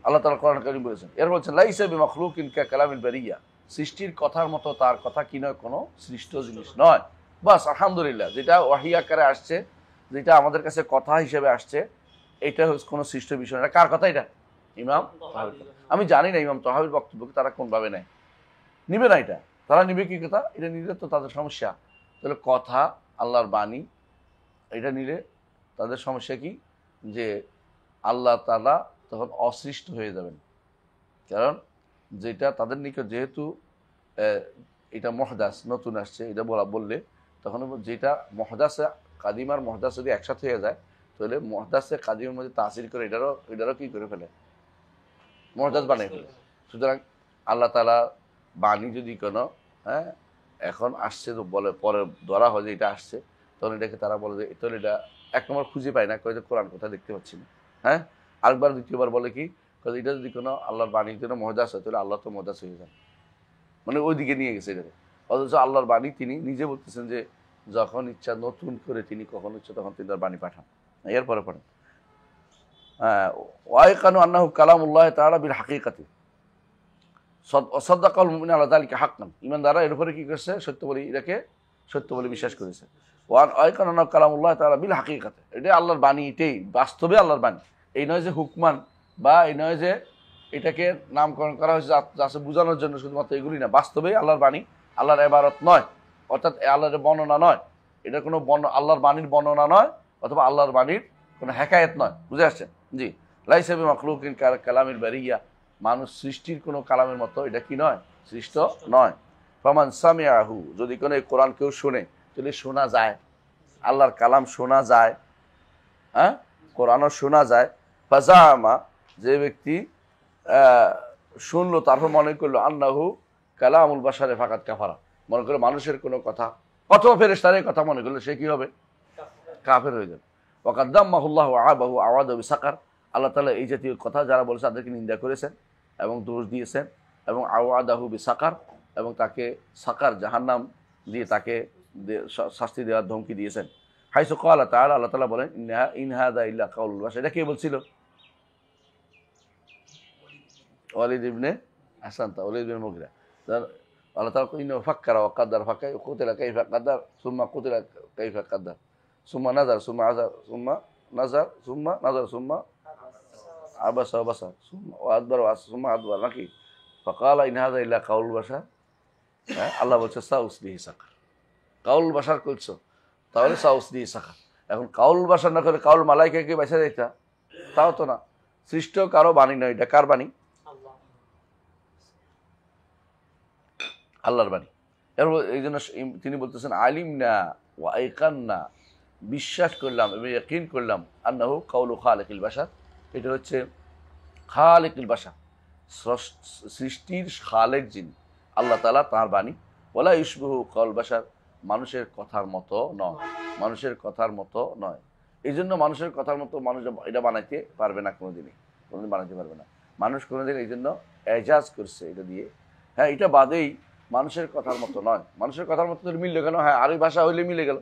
[SPEAKER 2] আল্লাহ তাআলা কোরআন কারীম বলেছেন। এর বলছেন লাইসা বিমাখলুকিন কা কালামিল বারিয়া, সৃষ্টির কথার মতো তার কথা কি নয়, কোনো সৃষ্ট জিনিস নয়। বাস, আলহামদুলিল্লাহ, যেটা ওয়াহি আকারে আসছে, যেটা আমাদের কাছে কথা হিসেবে আসছে, এটা হচ্ছে কোনো সৃষ্ট বিষয় না। কার কথা? এটা ইমাম তাহাবীর কথা। আমি জানি না ইমাম তাহাবীর বক্তব্যকে তারা কোনভাবে নেয়, নিবে না। এটা তারা নিবে কি কথা? এটা নিলে তো তাদের সমস্যা। তাহলে কথা আল্লাহর বাণী, এটা নিলে তাদের সমস্যা কি? যে আল্লাহ তাআলা তখন অসৃষ্ট হয়ে যাবেন, কারণ যেটা তাদের নিকট যেহেতু এটা মহদাস, নতুন আসছে, এটা বললে তখন যেটা মহদাসে কাদিম আর মহদাস যদি একসাথে হয়ে যায়, তাহলে মহদাসে কাদিমের মধ্যে তাসির করে এটারও কি করে ফেলে? মহদাস বানিয়ে ফেলে। সুতরাং আল্লাহ তাআলা বাণী যদি কোনো এখন আসছে তো বলে, পরে ধরা হয় যে এটা আসছে, তখন এটাকে তারা বলে যে তাহলে এটা এক নম্বর খুঁজে পায় না, কয়ে কোরআন কথা দেখতে পাচ্ছি না। আরেকবার দ্বিতীয়বার বলে কি, এটা যদি কোনো আল্লাহর বাণীর জন্য মহদাস হয় তাহলে আল্লাহ তো মহদাস হয়ে যান, মানে ওইদিকে নিয়ে গেছে এটাকে। অথচ আল্লাহর বাণী তিনি নিজে বলতেছেন যে যখন ইচ্ছা নতুন করে তিনি কখন ইচ্ছা তখন তিনি তার বাণী পাঠান। এরপরে পড়েন ওয়াইকানু আন্নাহু কালামুল্লাহ তাআলা বিল হাকিকাতি সাদাকাল মুমিনুনা আলা যালিকা হাক্কান, ঈমানদাররা এর উপরে কি করেছে? সত্য বলে, এটাকে সত্য বলে বিশ্বাস করেছে। ওয়াইকানু আন্নাহু কালামুল্লাহ তাআলা বিল হাকিকাতি, এটা আল্লাহর বাণী, এটাই বাস্তবে আল্লাহর বাণী। এই নয় যে হুকমান, বা এই নয় যে এটাকে নামকরণ করা হয়েছে যাচ্ছে বোঝানোর জন্য শুধুমাত্র, এগুলি না, বাস্তবেই আল্লাহর বাণী। আল্লাহর ইবারত নয়, অর্থাৎ আল্লাহর বর্ণনা নয়, এটা কোনো আল্লাহর বাণীর বর্ণনা নয়, অথবা আল্লাহর বাণীর কোনো হেকায়েত নয়। বুঝে আসছেন? জি। লাইসা বিমাখলুকিন কালামিল বারিয়া, মানুষ সৃষ্টির কোনো কালামের মতো এটা কি নয়, সৃষ্ট নয়। ফামান সামিআহু, যদি কোনো এই কোরআন কেউ শুনে, যদি শোনা যায়, আল্লাহর কালাম শোনা যায়, হ্যাঁ, কোরআনও শোনা যায়, ফাজামা, যে ব্যক্তি শুনলো তারপর মনে করলো আন্নাহু কালামুল বাশারে ফাকাত কাফারা, মনে করলো মানুষের কোনো কথা অথবা ফেরেশতার কথা মনে করলো, সে কি হবে, কাফের হয়ে যাবে। ওয়াকাদ্দামাহুল্লাহু আবাহু আওয়াদাহু বিসাকার, আল্লাহ তাআলা এই জাতীয় কথা যারা বলেছে তাদেরকে নিন্দা করেছেন এবং দোষ দিয়েছেন, এবং আওয়াদাহু বিসাকার, এবং তাকে সাকার জাহান্নাম দিয়ে তাকে শাস্তি দেওয়ার ধমকি দিয়েছেন। হাইসু ক্বালা তাআলা, আল্লাহ তাআলা বলেন ইন হাযা ইল্লা কাউলুল বাশার, এটা কে বলছিল? ওয়ালিদ ইবনে আহসানতা, ওয়ালিদ ইবনে মুগিরা। আল্লাহ তাআলা ইন্নাহু ফাক্কারা ওয়া কাদ্দার কুতিলা কাইফা কাদ্দার সুম্মা কুতিলা কাইফা কাদ্দার সুম্মা নাযার সুম্মা আযার সুম্মা নাযার সুম্মা নাযার সুম্মা আবাসা ওয়া বাসার সুম্মা আদবার ওয়া সুম্মা আদবার, নাকি? ফাকালা ইন হাযা ইল্লা কাউলুল বাশার। হ্যাঁ, আল্লাহ বলছে সাউসলিহি সাকার, কাউল বাশার করছো তাহলে সাউসলিহি সাকার। এখন কাউল বাশার না করে কাউল মালাইকাকে বেঁচে দিতা, তাও তো না, সৃষ্ট কারো বাণী নয়, এটা কার বাণী? আল্লাহর বাণী। এরপর এই জন্য তিনি বলতেছেন আলিম না ওয়া আইকান না, বিশ্বাস করলাম এবং ইয়াকিন করলাম আন্নাহু কাউলু খালিকিল বাশার, এটা হচ্ছে খালিকিল বাশার, সৃষ্টির খালেক যিনি আল্লাহ তাআলা, তাঁর বাণী। ওয়ালা ইউশবিহু কাউল বাশার, মানুষের কথার মতো নয়, মানুষের কথার মতো নয়। এই জন্য মানুষের কথার মতো মানুষ এটা বানাইতে পারবে না, কোনোদিন বানাইতে পারবে না মানুষ কোনোদিন। এই জন্য এজাজ করছে এটা দিয়ে। হ্যাঁ, এটা বাদেই মানুষের কথার মতো নয়, মানুষের কথার মতো মিললে কেন, হ্যাঁ আরবি ভাষা হইলে মিলে গেল,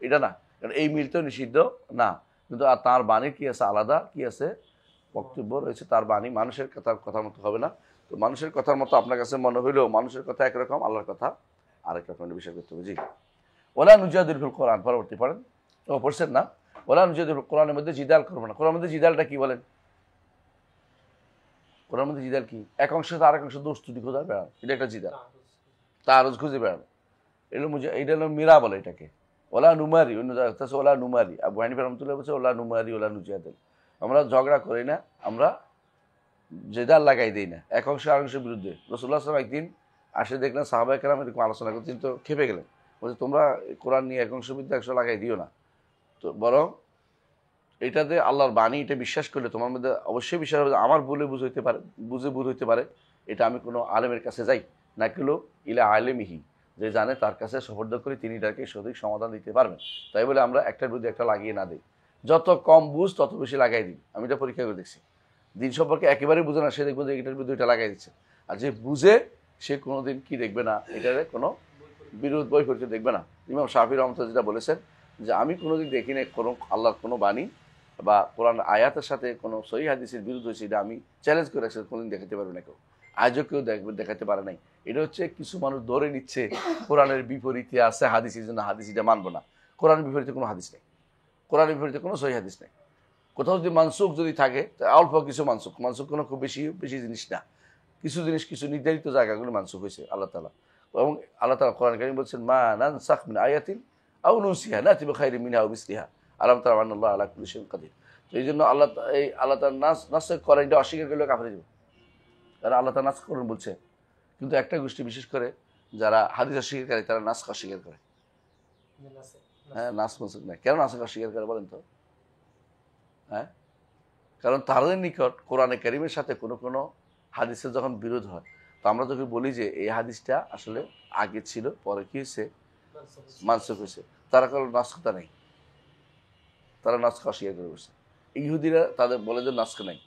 [SPEAKER 2] এটা না, কারণ এই মিলতেও নিষিদ্ধ না। কিন্তু আর তাঁর বাণীর কি আছে, আলাদা কি আছে, বক্তব্য রয়েছে, তার বাণী মানুষের কথার মতো হবে না। তো মানুষের কথার মতো আপনার কাছে মনে হইলেও মানুষের কথা একরকম, আল্লাহর কথা আরেক রকমের বিষয় করতে হবে। জি। ওলা নুজাদিল ফিল কোরআন, পরবর্তী পড়েন। ও পড়ছেন না? ওলা নুজাদিল ফিল কোরআনের মধ্যে জিদাল করবো না। কোরআনের মধ্যে জিদালটা কি বলেন? কোরআনের মধ্যে জিদাল কি? এক অংশ তো আরেক অংশ দোষ ত্রুটি খোঁজার বেড়ান, এটা একটা জিদাল, তারজ খুঁজে বেড়ানো। এটা হলো মীরা বলে এটাকে। ওলা নুমারি, অন্য জায়গায় ওলা নুমারি। আবু হানিফা রাহমাতুল্লাহ বলছে ওলা নুমারি ওলা নুজাদিল। আমরা ঝগড়া করি না, আমরা জেদাল লাগাই দিই না এক অংশ আর অংশের বিরুদ্ধে। রাসূলুল্লাহ সাল্লাল্লাহু আলাইহি ওয়াসাল্লাম একদিন আসে দেখলেন সাহাবায়ে কেরাম এরকম আলোচনা করতে, তো খেপে গেলেন, বলছে তোমরা কোরআন নিয়ে এক অংশের বিরুদ্ধে একশো লাগাই দিও না, তো বরং এটাতে আল্লাহর বাণী, এটা বিশ্বাস করলে তোমার মধ্যে অবশ্যই বিশ্বাস হবে আমার ভুল হইতে পারে, ভুল হইতে পারে, এটা আমি কোনো আলেমের কাছে যাই না, কিলো ইলা আলেমিহি, যে জানে তার কাছে সফর্দ করি, তিনি এটাকে সঠিক সমাধান দিতে পারবেন। তাই বলে আমরা একটার বিরুদ্ধে একটা লাগিয়ে না দিই, যত কম বুঝ তত বেশি লাগাই দিই। আমি এটা পরীক্ষা করে দেখছি, দিন সম্পর্কে একেবারেই বুঝে না, সে দেখবো যে এটার বিরুদ্ধে এটা লাগাই দিচ্ছে, আর যে বুঝে সে কোনোদিন কি দেখবে না, এটারে কোনো বিরোধ বৈপরীত্য দেখবে না। ইমাম শাফি রহমতুল্লাহ যেটা বলেছেন যে আমি কোনোদিন দেখি না কোনো আল্লাহর কোনো বাণী বা কোরআন আয়াতের সাথে কোনো সহিহ হাদিসের বিরুদ্ধ হয়েছে, এটা আমি চ্যালেঞ্জ করে রাখছি, কোনোদিন দেখাতে পারবে না কেউ, আজও কেউ দেখাতে পারে নাই। এটা হচ্ছে কিছু মানুষ ধরে নিচ্ছে কোরআনের বিপরীতে আছে হাদিস, এই জন্য হাদিস এটা মানবো না। কোরআনের বিপরীতে কোনো হাদিস নেই, কোরআনের বিপরীতে কোনো সহিহ হাদিস নেই। কোথাও যদি মানসুখ যদি থাকে, অল্প কিছু মানসুখ, মানসুখ কোনো খুব বেশি বেশি জিনিস না, কিছু জিনিস কিছু নির্ধারিত জায়গাগুলো মানসুখ হয়েছে আল্লাহ তাআলা। এবং আল্লাহ তাআলা কোরআন কারীম বলছেন মা নানসাখ মিন আয়াতিন আও নুনসিহা নাতি বিখাইরিন মিনহা আও মিসলিহা আলাম তারা আন্নাল্লাহা আলা কুল্লি শাইইন কাদির। তো এই জন্য আল্লাহ তাআলা নাস করেন, এটা অস্বীকার করলে কাফের হয়ে যাবে, কারণ আল্লাহ তাআলা নাস করেন বলছে। কিন্তু একটা গোষ্ঠী বিশেষ করে যারা হাদিস অস্বীকারী, তারা নাস অস্বীকার করে। হ্যাঁ, নাস মানসুখ নাই, কেন নাস অস্বীকার করে বলেন তো? হ্যাঁ, কারণ তাদের নিকট কোরআনে কারীমের সাথে কোনো কোনো হাদিসের যখন বিরোধ হয়, তো আমরা যখন বলি যে এই হাদিসটা আসলে আগে ছিল, পরে কি হয়েছে, মানসুখ হয়েছে, তারা কারো নাস্কতা নেই, তারা নাস্ক অস্বীকার করে বসছে। ইহুদিরা তাদের বলে যে নাস্ক নাই,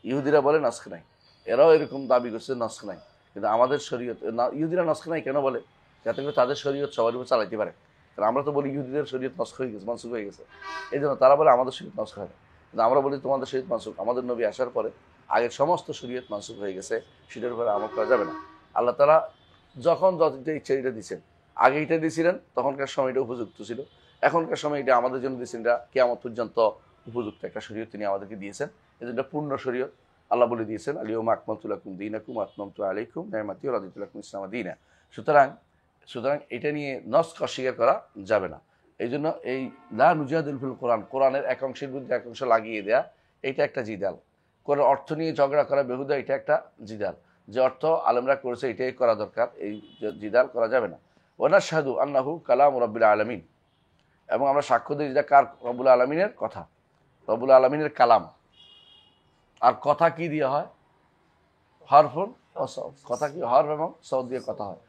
[SPEAKER 2] ইহুদিরা বলে নাস্ক নাই, এরাও এরকম দাবি করছে নাস্ক নাই। কিন্তু আমাদের শরীয়ত, ইহুদিরা নাস্ক নাই কেন বলে? যাতে করে তাদের শরীয়ত সবার উপর চালাইতে পারে। কারণ আমরা তো বলি ইহুদিদের শরীয়ত নস্ক হয়ে গেছে, মানসুখ হয়ে গেছে, এই জন্য তারা বলে আমাদের শরীয়ত নস্ক হয় না। কিন্তু আমরা বলি তোমাদের শরীয়ত মানসুখ, আমাদের নবী আসার পরে আগের সমস্ত শরীয়ত মানসুখ হয়ে গেছে, সেটার উপরে আমল করা যাবে না। আল্লাহ তাআলা যখন যতটা ইচ্ছা এটা দিচ্ছেন, আগে এটা দিয়েছিলেন তখনকার সময় এটা উপযুক্ত ছিল, এখনকার সময় এটা আমাদের জন্য দিয়েছেন, এটা কিয়ামত পর্যন্ত উপযুক্ত একটা শরীয়ত তিনি আমাদেরকে দিয়েছেন। এটা পূর্ণ শরীয়ত। আল্লাহ বলে দিয়েছেন আলিয়ুমা আকমালতু লাকুম দীনাকুম ওয়া আতমামতু আলাইকুম নি'মাতি ওয়া রাদিতু লাকুম ইসলাম দীনা। সুতরাং সুতরাং এটা নিয়ে নস্ক অস্বীকার করা যাবে না। এই জন্য এই লা নুজাদিল ফিল কোরআন, কোরআনের এক অংশের বিরুদ্ধে এক অংশ লাগিয়ে দেয়া, এটা একটা জিদাল। কোরআন অর্থ নিয়ে ঝগড়া করা বেহুদা, এটা একটা জিদাল। যে অর্থ আলেমরা করেছে এটাই করা দরকার, এই জিদাল করা যাবে না। ওয়ানাশহাদু আন্নাহু কালাম রাব্বিল আলামিন, এবং আমরা সাক্ষ্য দিই যেটা কার? রব্বুল আলামিনের কথা, রব্বুল আলামিনের কালাম। আর কথা কি দিয়ে হয়? হরফুন ও সওত। কথা কি? হরফ এবং সওত দিয়ে কথা হয়,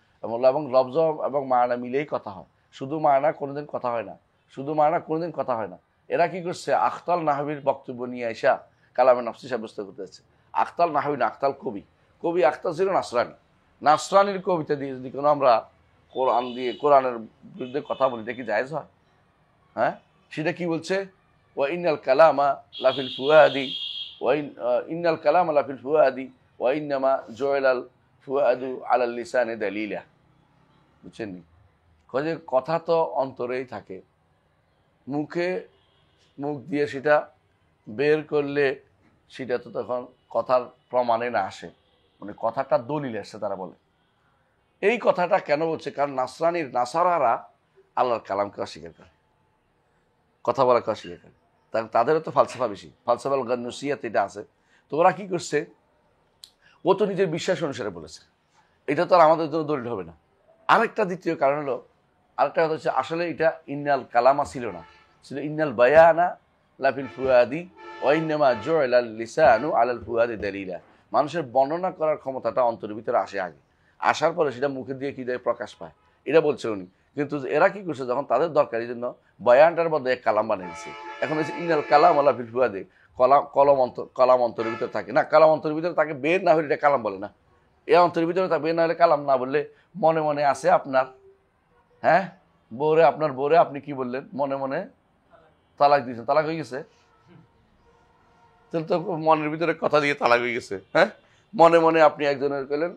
[SPEAKER 2] এবং লফজ এবং মায়না মিলেই কথা হয়। শুধু মায়না কোনোদিন কথা হয় না, শুধু মায়না কোনোদিন কথা হয় না। এরা কি করছে? আখতাল নাহবির বক্তব্য নিয়ে এসা কালামে নফসি সাব্যস্ত করতে যাচ্ছে। আখতাল নাহবি না, আখতাল কবি। কবি আখতাল ছিল নাসরানি। নাসরানির কবিতা দিয়ে যদি কোনো আমরা কোরআন দিয়ে কোরআনের বিরুদ্ধে কথা বলি, এটা কি জায়েজ হয়? হ্যাঁ, সেটা কি বলছে? ওয়া ইন্নাল কালামা লাফিল ফুয়াদি, ইন্নাল কালামা লাফিল ফুয়াদি ওয়া ইন্নামা জুইলাল ফুয়াদু আলাল লিসানি দালিলা। বুঝছেন নি? যে কথা তো অন্তরেই থাকে, মুখে মুখ দিয়ে সেটা বের করলে সেটা তো তখন কথার প্রমাণে না আসে, মানে কথাটা দলিল আসছে তারা বলে। এই কথাটা কেন বলছে? কারণ নাসারারা আল্লাহর কালামকে অস্বীকার করে, কথা বলাকে অস্বীকার করে। তাদেরও তো ফালসাফা বেশি, ফালসাফাল গান্নুসিয়াত এটা আছে। তো ওরা কি করছে? ও তো নিজের বিশ্বাস অনুসারে বলেছে, এটা তো আর আমাদের জন্য দলিল হবে না। আরেকটা দ্বিতীয় কারণ হলো, আরেকটা কথা হচ্ছে আসলে এটা ইন্নাল কালামা ছিল না, ছিল ইন্নাল বায়ানা লাফিল ফুয়াদি ওয়াইন্নামা জুইলাল লিসানু আলাল ফুয়াদি দালিলা। মানুষের বর্ণনা করার ক্ষমতাটা অন্তরের ভিতরে আসে আগে, আসার পরে সেটা মুখে দিয়ে কি দেয়? প্রকাশ পায়। এটা বলছে উনি। কিন্তু এরা কি করছে? যখন তাদের দরকার, এই জন্য বয়ানটার মধ্যে এক কালাম বানিয়ে দিচ্ছে। এখন হচ্ছে ইন্নাল কালাম আলা ফিল ফুয়াদি, কলাম অন্তরের ভিতরে থাকে না, কালাম অন্তরের ভিতরে তাকে বের না হলে এটা কালাম বলে না। এ অন্তরের ভিতরে তা বের না হলে কালাম না বললে, মনে মনে আছে আপনার, হ্যাঁ, বউরে, আপনার বউরে আপনি কি বললেন? মনে মনে তালাক দিয়েছেন, তালাক হয়ে গেছে। তাহলে তো মনের ভিতরে কথা দিয়ে তালাক হয়ে গেছে। হ্যাঁ, মনে মনে আপনি একজনের কইলেন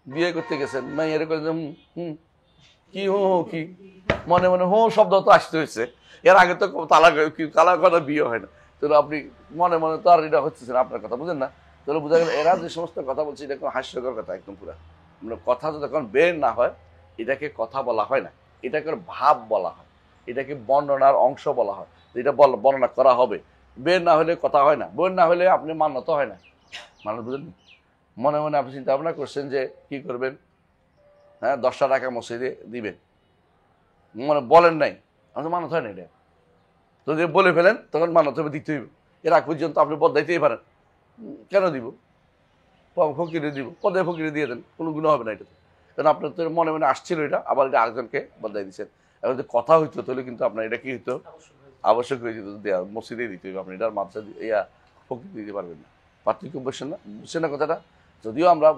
[SPEAKER 2] বিয়ে করতে গেছেন, মাইয়ের কইলেন হুম কি কি, মনে মনে শব্দ তো আসতে হয়েছে। এর আগে তো তালাক কথা বিয়ে হয় না। তাহলে আপনি মনে মনে তো আর এটা হচ্ছে না, আপনার কথা বুঝেন না। তাহলে বোঝা গেল এরা যে সমস্ত কথা বলছে এটা কোনো হাস্যকর কথা, একদম পুরা কথা তো যখন বের না হয় এটাকে কথা বলা হয় না, এটাকে ভাব বলা হয়, এটাকে বর্ণনার অংশ বলা হয়। এটা বর্ণনা করা হবে, বের না হলে কথা হয় না, বের না হলে আপনি মান্যতা হয় না। মানুষ বুঝেন? মনে মনে আপনি চিন্তা ভাবনা করছেন যে কি করবেন, হ্যাঁ 10টা টাকা মসজিদে দিবেন, মনে বলেন নাই, আমাদের মানত হয় না। এটা তো যদি বলে ফেলেন তখন মানত হবে, দিতে হইব। এর আগ পর্যন্ত আপনি বদলাইতেই পারেন, কেন দিব? ফকিরে দিব, পদে ফকিরে দিয়ে দেন, কোনো গুণ হবে না এটাতে। কারণ আপনার তো মনে মনে আসছিল এটা, আবার এটা আরেকজনকে বদলাই দিচ্ছেন। এখন যদি কথা হইতো তাহলে কিন্তু আপনার এটা কি হইতো? আবশ্যক হয়ে যেত, দেওয়া মসজিদে দিতে হইবে। আপনি এটার মাদ্রাসা ইয়া ফকির দিতে পারবেন না। পার্থক্য বুঝছেন না? বুঝছেন না কথাটা? যদিও আমরা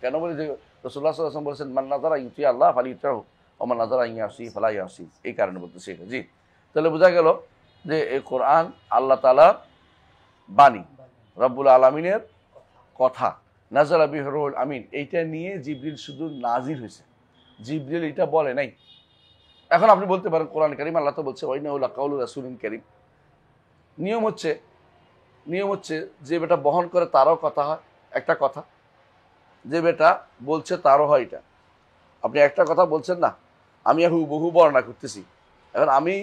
[SPEAKER 2] কেন বলি যে রাসূলুল্লাহ সাল্লাল্লাহু আলাইহি ওয়াসাল্লাম বলেছেন মান নাযারা ইউতি আল্লাহ ফালিউতিহু ওয়া মান নাযারা ইয়াসি ফালা ইয়াসি, এই কারণে বলতেছি এটা। জি, তাহলে বোঝা গেল যে এই কোরআন আল্লাহ তাআলার বাণী, রব্বুল আলামিনের কথা। নাযালা বিহি রূহুল আমিন, এইটা নিয়ে জিবরিল শুধু নাজিল হয়েছে, জিবরিল এটা বলে নাই। এখন আপনি বলতে পারেন কোরআন কারীম আল্লাহ তো বলছে ওয়াইন্নাহু লাকাউলু রাসূলিন কারীম। নিয়ম হচ্ছে যে বেটা বহন করে তারও কথা হয় একটা কথা, যে বেটা বলছে তারও হয় এটা। আপনি একটা কথা বলছেন না, আমি বহু বর্ণনা করতেছি, এখন আমি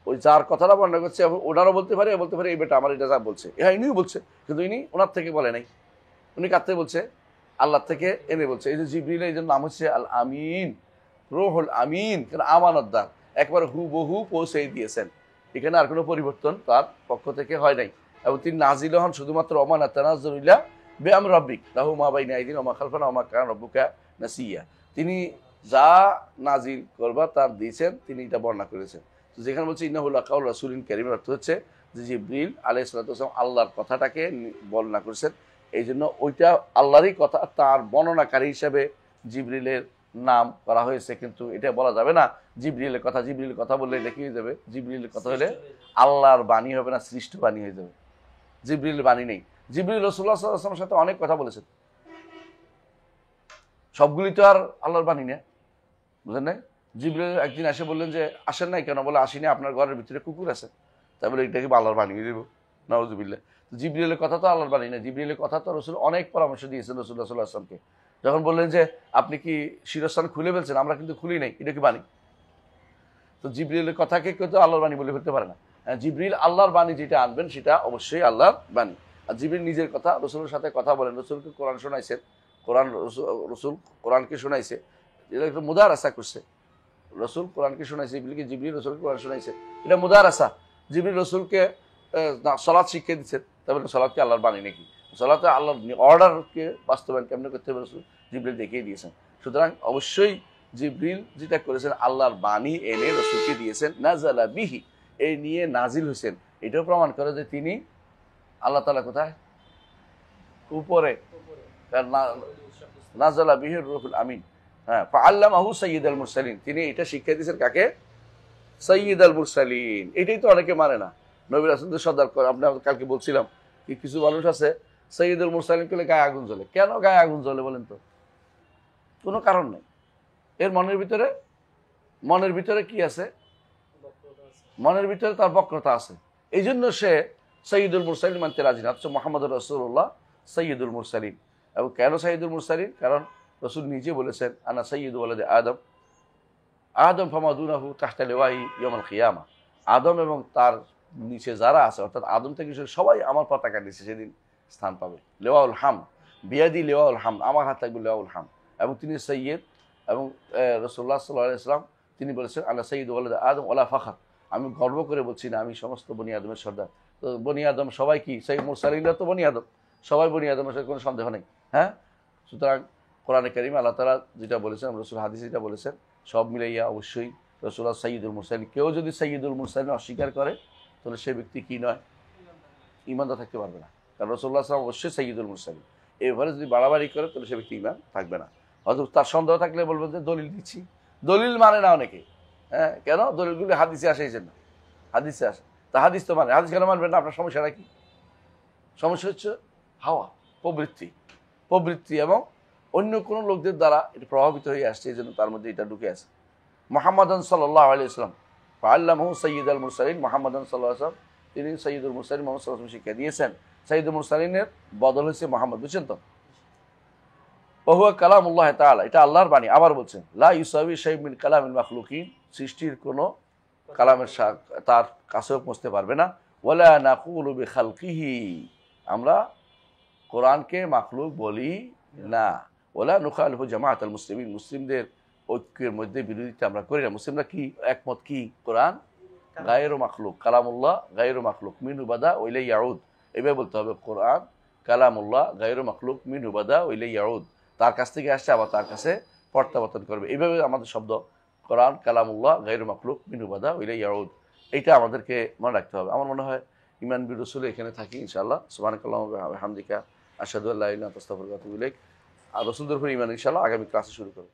[SPEAKER 2] ওই যার কথাটা বর্ণনা করছি ওনারও বলতে পারি, বলতে পারি এই বেটা আমার এটা যা বলছে, হ্যাঁ ইনিও বলছে, কিন্তু ইনি ওনার থেকে বলে নাই, উনি কার থেকে বলছে? আল্লাহ থেকে এনে বলছে। এই যে জিবরিল, এই জন্য নাম হচ্ছে আল আমিন, রুহুল আমিন, কারণ আমানতদার, একবার হুবহু পৌঁছে দিয়েছেন, এখানে আর কোনো পরিবর্তন তার পক্ষ থেকে হয় নাই। এবং তিনি নাজিল হন শুধুমাত্র ওমানা তানাজ্জালু ইল্লা বিআমরি রাব্বিক লাহু মা বাইনা আইদিনা ওয়া মা খালফানা ওয়া মা কানা রাব্বুকা নাসিয়া। তিনি যা নাজিল করবা তার দিয়েছেন, তিনি এটা বর্ণনা করেছেন। তো যেখানে বলছে ইন্নাহু লাকাউলু রাসূলিন কারীমের অর্থ হচ্ছে যে জিবরিল আলাইহিস সালাতু ওয়াস সালাম আল্লাহর কথাটাকে বর্ণনা করেছেন, এই জন্য ওইটা আল্লাহরই কথা, তার বর্ণনাকারী হিসেবে জিবরিলের নাম করা হয়েছে। কিন্তু এটা বলা যাবে না জিবরিলের কথা বললে এটা কি হয়ে যাবে? জিবরিলের কথা হলে আল্লাহর বাণী হবে না, সৃষ্ট বাণী হয়ে যাবে। জিবরিলের বাণী নেই। জিবরিল রাসূলুল্লাহ সাল্লাল্লাহু আলাইহি ওয়াসাল্লামের সাথে অনেক কথা বলেছেন, সবগুলি তো আর আল্লাহর বাণী না, বুঝলেন না? জিবরিল একদিন এসে বললেন যে আসেন নাই কেন? বলে আসিনি, আপনার ঘরের ভিতরে কুকুর আছে। তাই বলে এটা কি আল্লাহর বাণী হয়ে যাবো? নাউযুবিল্লাহ। জিবরিলের কথা তো আল্লাহর বাণী না, জিবরিলের কথা তো রাসূল অনেক পরামর্শ দিয়েছেন রাসূলুল্লাহ সাল্লাল্লাহু আলাইহি ওয়াসাল্লামকে। যখন বললেন যে আপনি কি শিরস্থান খুলে ফেলছেন, আমরা কিন্তু খুলি নাই, এটা কি বাণী? তো জিবরিলের কথাকে কেউ তো আল্লাহর বাণী বলে ফেলতে পারে না। জিবরিল আল্লাহর বাণী যেটা আনবেন সেটা অবশ্যই আল্লাহর বাণী। আর জিবরিল নিজের কথা, রসুলের সাথে কথা বলেন, রসুলকে কোরআন শোনাইছেন, রসুল কোরআনকে শোনাইছে, এটা একটা মুদারাসা করছে। রসুল কোরআনকে শোনাইছে, জিবরিল রসুলকে কোরআন শোনাইছে, এটা মুদারাসা। জিবরিল রসুলকে সালাত শিখিয়ে দিচ্ছেন, তারপরে সালাতকে আল্লাহর বাণী নাকি? সালাতে আল্লাহর অর্ডারকে বাস্তবায়ন কেমন করতে হবে রসুল জিবরিল দেখিয়ে দিয়েছেন। সুতরাং অবশ্যই জিবরিল যেটা করেছেন আল্লাহর বাণী এনে রসুলকে দিয়েছেন, নাজালা বিহি, এই নিয়ে নাজিল হয়েছেন। এটাও প্রমাণ করে যে তিনি আল্লাহ তাআলা কোথায়? উপরে। নাজালা বিহি রুহুল আমিন। হ্যাঁ, ফাআল্লামাহু সাইয়্যিদুল মুরসালিন, তিনি এটা শিক্ষা দিয়েছেন কাকে? সাইয়্যিদুল মুরসালিন। এটাই তো অনেকে মানে না, নবী রাসূলদের সর্দার করে। আপনি কালকে বলছিলাম কি কিছু মানুষ আছে সাইয়্যিদুল মুরসালিন করলে গায়ে আগুন জ্বলে। কেন গায়ে আগুন জ্বলে বলেন তো? কোনো কারণ নেই। এর মনের ভিতরে কি আছে? মনের ভিতরে তার বক্রতা আছে, এই জন্য সে সাইয়্যিদুল মুরসালিন মানতে রাজি না। অথচ মুহাম্মদুর রাসূলুল্লাহ সাইয়্যিদুল মুরসালিন। এবং কেন সাইয়্যিদুল মুরসালিন? কারণ রসুল নিজে বলেছেন আনা সাইয়্যিদু ওয়ালাদি আদম, আদম ফামা দুনাহু তাহতা লিওয়াই ইয়াউমাল কিয়ামা। আদম এবং তার নিচে যারা আছে, অর্থাৎ আদম থেকে সবাই আমার পতাকার নিচে সেদিন স্থান পাবে। লেওয়াউল হাম বিয়াদি, লেওয়াউল হাম, আমার হাত থাকবে লেওয়াউল হাম। এবং তিনি সৈয়দ, এবং রাসূলুল্লাহ সাল্লাল্লাহু আলাইহি ওয়াসাল্লাম তিনি বলেছেন আনা সাইয়্যিদু ওয়ালাদি আদম ওয়ালা ফাখর, আমি গর্ব করে বলছি না আমি সমস্ত বনি আদমের সর্দার। তো বনি আদম সবাই কি? সাইয়্যিদ মুরসালিনরা তো বনি আদম, সবাই বনি আদমের সাথে কোনো সন্দেহ নেই। হ্যাঁ, সুতরাং কোরআনে কারিমে আল্লাহ তাআলা যেটা বলেছেন, রসুল হাদিসে যেটা বলেছেন, সব মিলাইয়া অবশ্যই রাসূলুল্লাহ সাইয়্যিদুল মুরসালিন। কেউ যদি সাইয়্যিদুল মুরসালিন অস্বীকার করে তাহলে সে ব্যক্তি কি নয়? ঈমানদার থাকতে পারবে না। কারণ রাসূলুল্লাহ সাল্লাল্লাহু আলাইহি ওয়াসাল্লাম অবশ্যই সাইয়্যিদুল মুরসালিন। এভাবে যদি বাড়াবাড়ি করে তাহলে সে ব্যক্তি ঈমান থাকবে না। হয়তো তার সন্দেহ থাকলে বলবেন যে দলিল দিচ্ছি, দলিল মানে না অনেকে। হ্যাঁ, কেন? দলিলগুলি হাদিসে আসে, এই জন্য হাদিসে আসে। তা হাদিস তো মানে, হাদিস কেন মানবেন না? আপনার সমস্যাটা কি? সমস্যা হচ্ছে হাওয়া, প্রবৃত্তি এবং অন্য কোনো লোকদের দ্বারা এটা প্রভাবিত হয়ে আসছে, এই জন্য তার মধ্যে এটা ঢুকে আছে। মুহাম্মাদুন সাল্লাল্লাহু আলাইহি ওয়াসাল্লাম ফাআল্লামাহু সাইয়্যিদুল মুরসালিন, মুহাম্মাদুন সাল্লাল্লাহু আলাইহি ওয়াসাল্লাম তিনি সাইয়্যিদুল মুরসালিন মুহাম্মদ সাল্লাল্লাহু আলাইহি ওয়াসাল্লাম শিক্ষা দিয়েছেন। সাইয়্যিদুল মুরসালিনের বদল হয়েছে মুহাম্মদ, বুঝছেন তো? ওয়া হুয়া কালামুল্লাহ তাআলা, এটা আল্লাহর বাণী। আবার বলছেন লা ইউসাবি শাইউম মিন কালামিল মাখলুকিন, সৃষ্টির কোনো কালামের তার কাছেও পৌঁছতে পারবে না। ওয়ালা নাকুলু বিখালকিহি, আমরা কোরআনকে মাখলুক বলি না। ওলা নুখালিফু জামাআতাল মুসলিমিন, মুসলিমদের ঐক্যের মধ্যে বিরোধিতা আমরা করি না। মুসলিমরা কি একমত? কি? কোরআন গায়রু মাখলুক, কালামুল্লাহ গায়রু মাখলুক, মিনহু বাদা ওয়া ইলাইহি ইয়াউদ। এভাবে বলতে হবে, কোরআন কালামুল্লাহ গায়রু মাখলুক, মিনহু বাদা ওয়া ইলাইহি ইয়াউদ, তার কাছ থেকে আসছে আবার তার কাছে প্রত্যাবর্তন করবে। এইভাবে আমাদের শব্দ, কোরআন কালামুল্লাহ গায়রু মাখলুক, মিনহু বাদা ওয়া ইলাইহি ইয়াউদ, এইটা আমাদেরকে মনে রাখতে হবে। আমার মনে হয় ঈমান বির রাসূল এখানে থাকি ইনশাআল্লাহ। সুবহানাকাল্লাহু ওয়া বিহামদিকা আশহাদু আল্লা ইলাহা ইল্লা আনতা আস্তাগফিরুকা ওয়া আতুবু ইলাইক। আর রসুলদের উপর ঈমান ইনশাআল্লাহ আগামী ক্লাসে শুরু করব।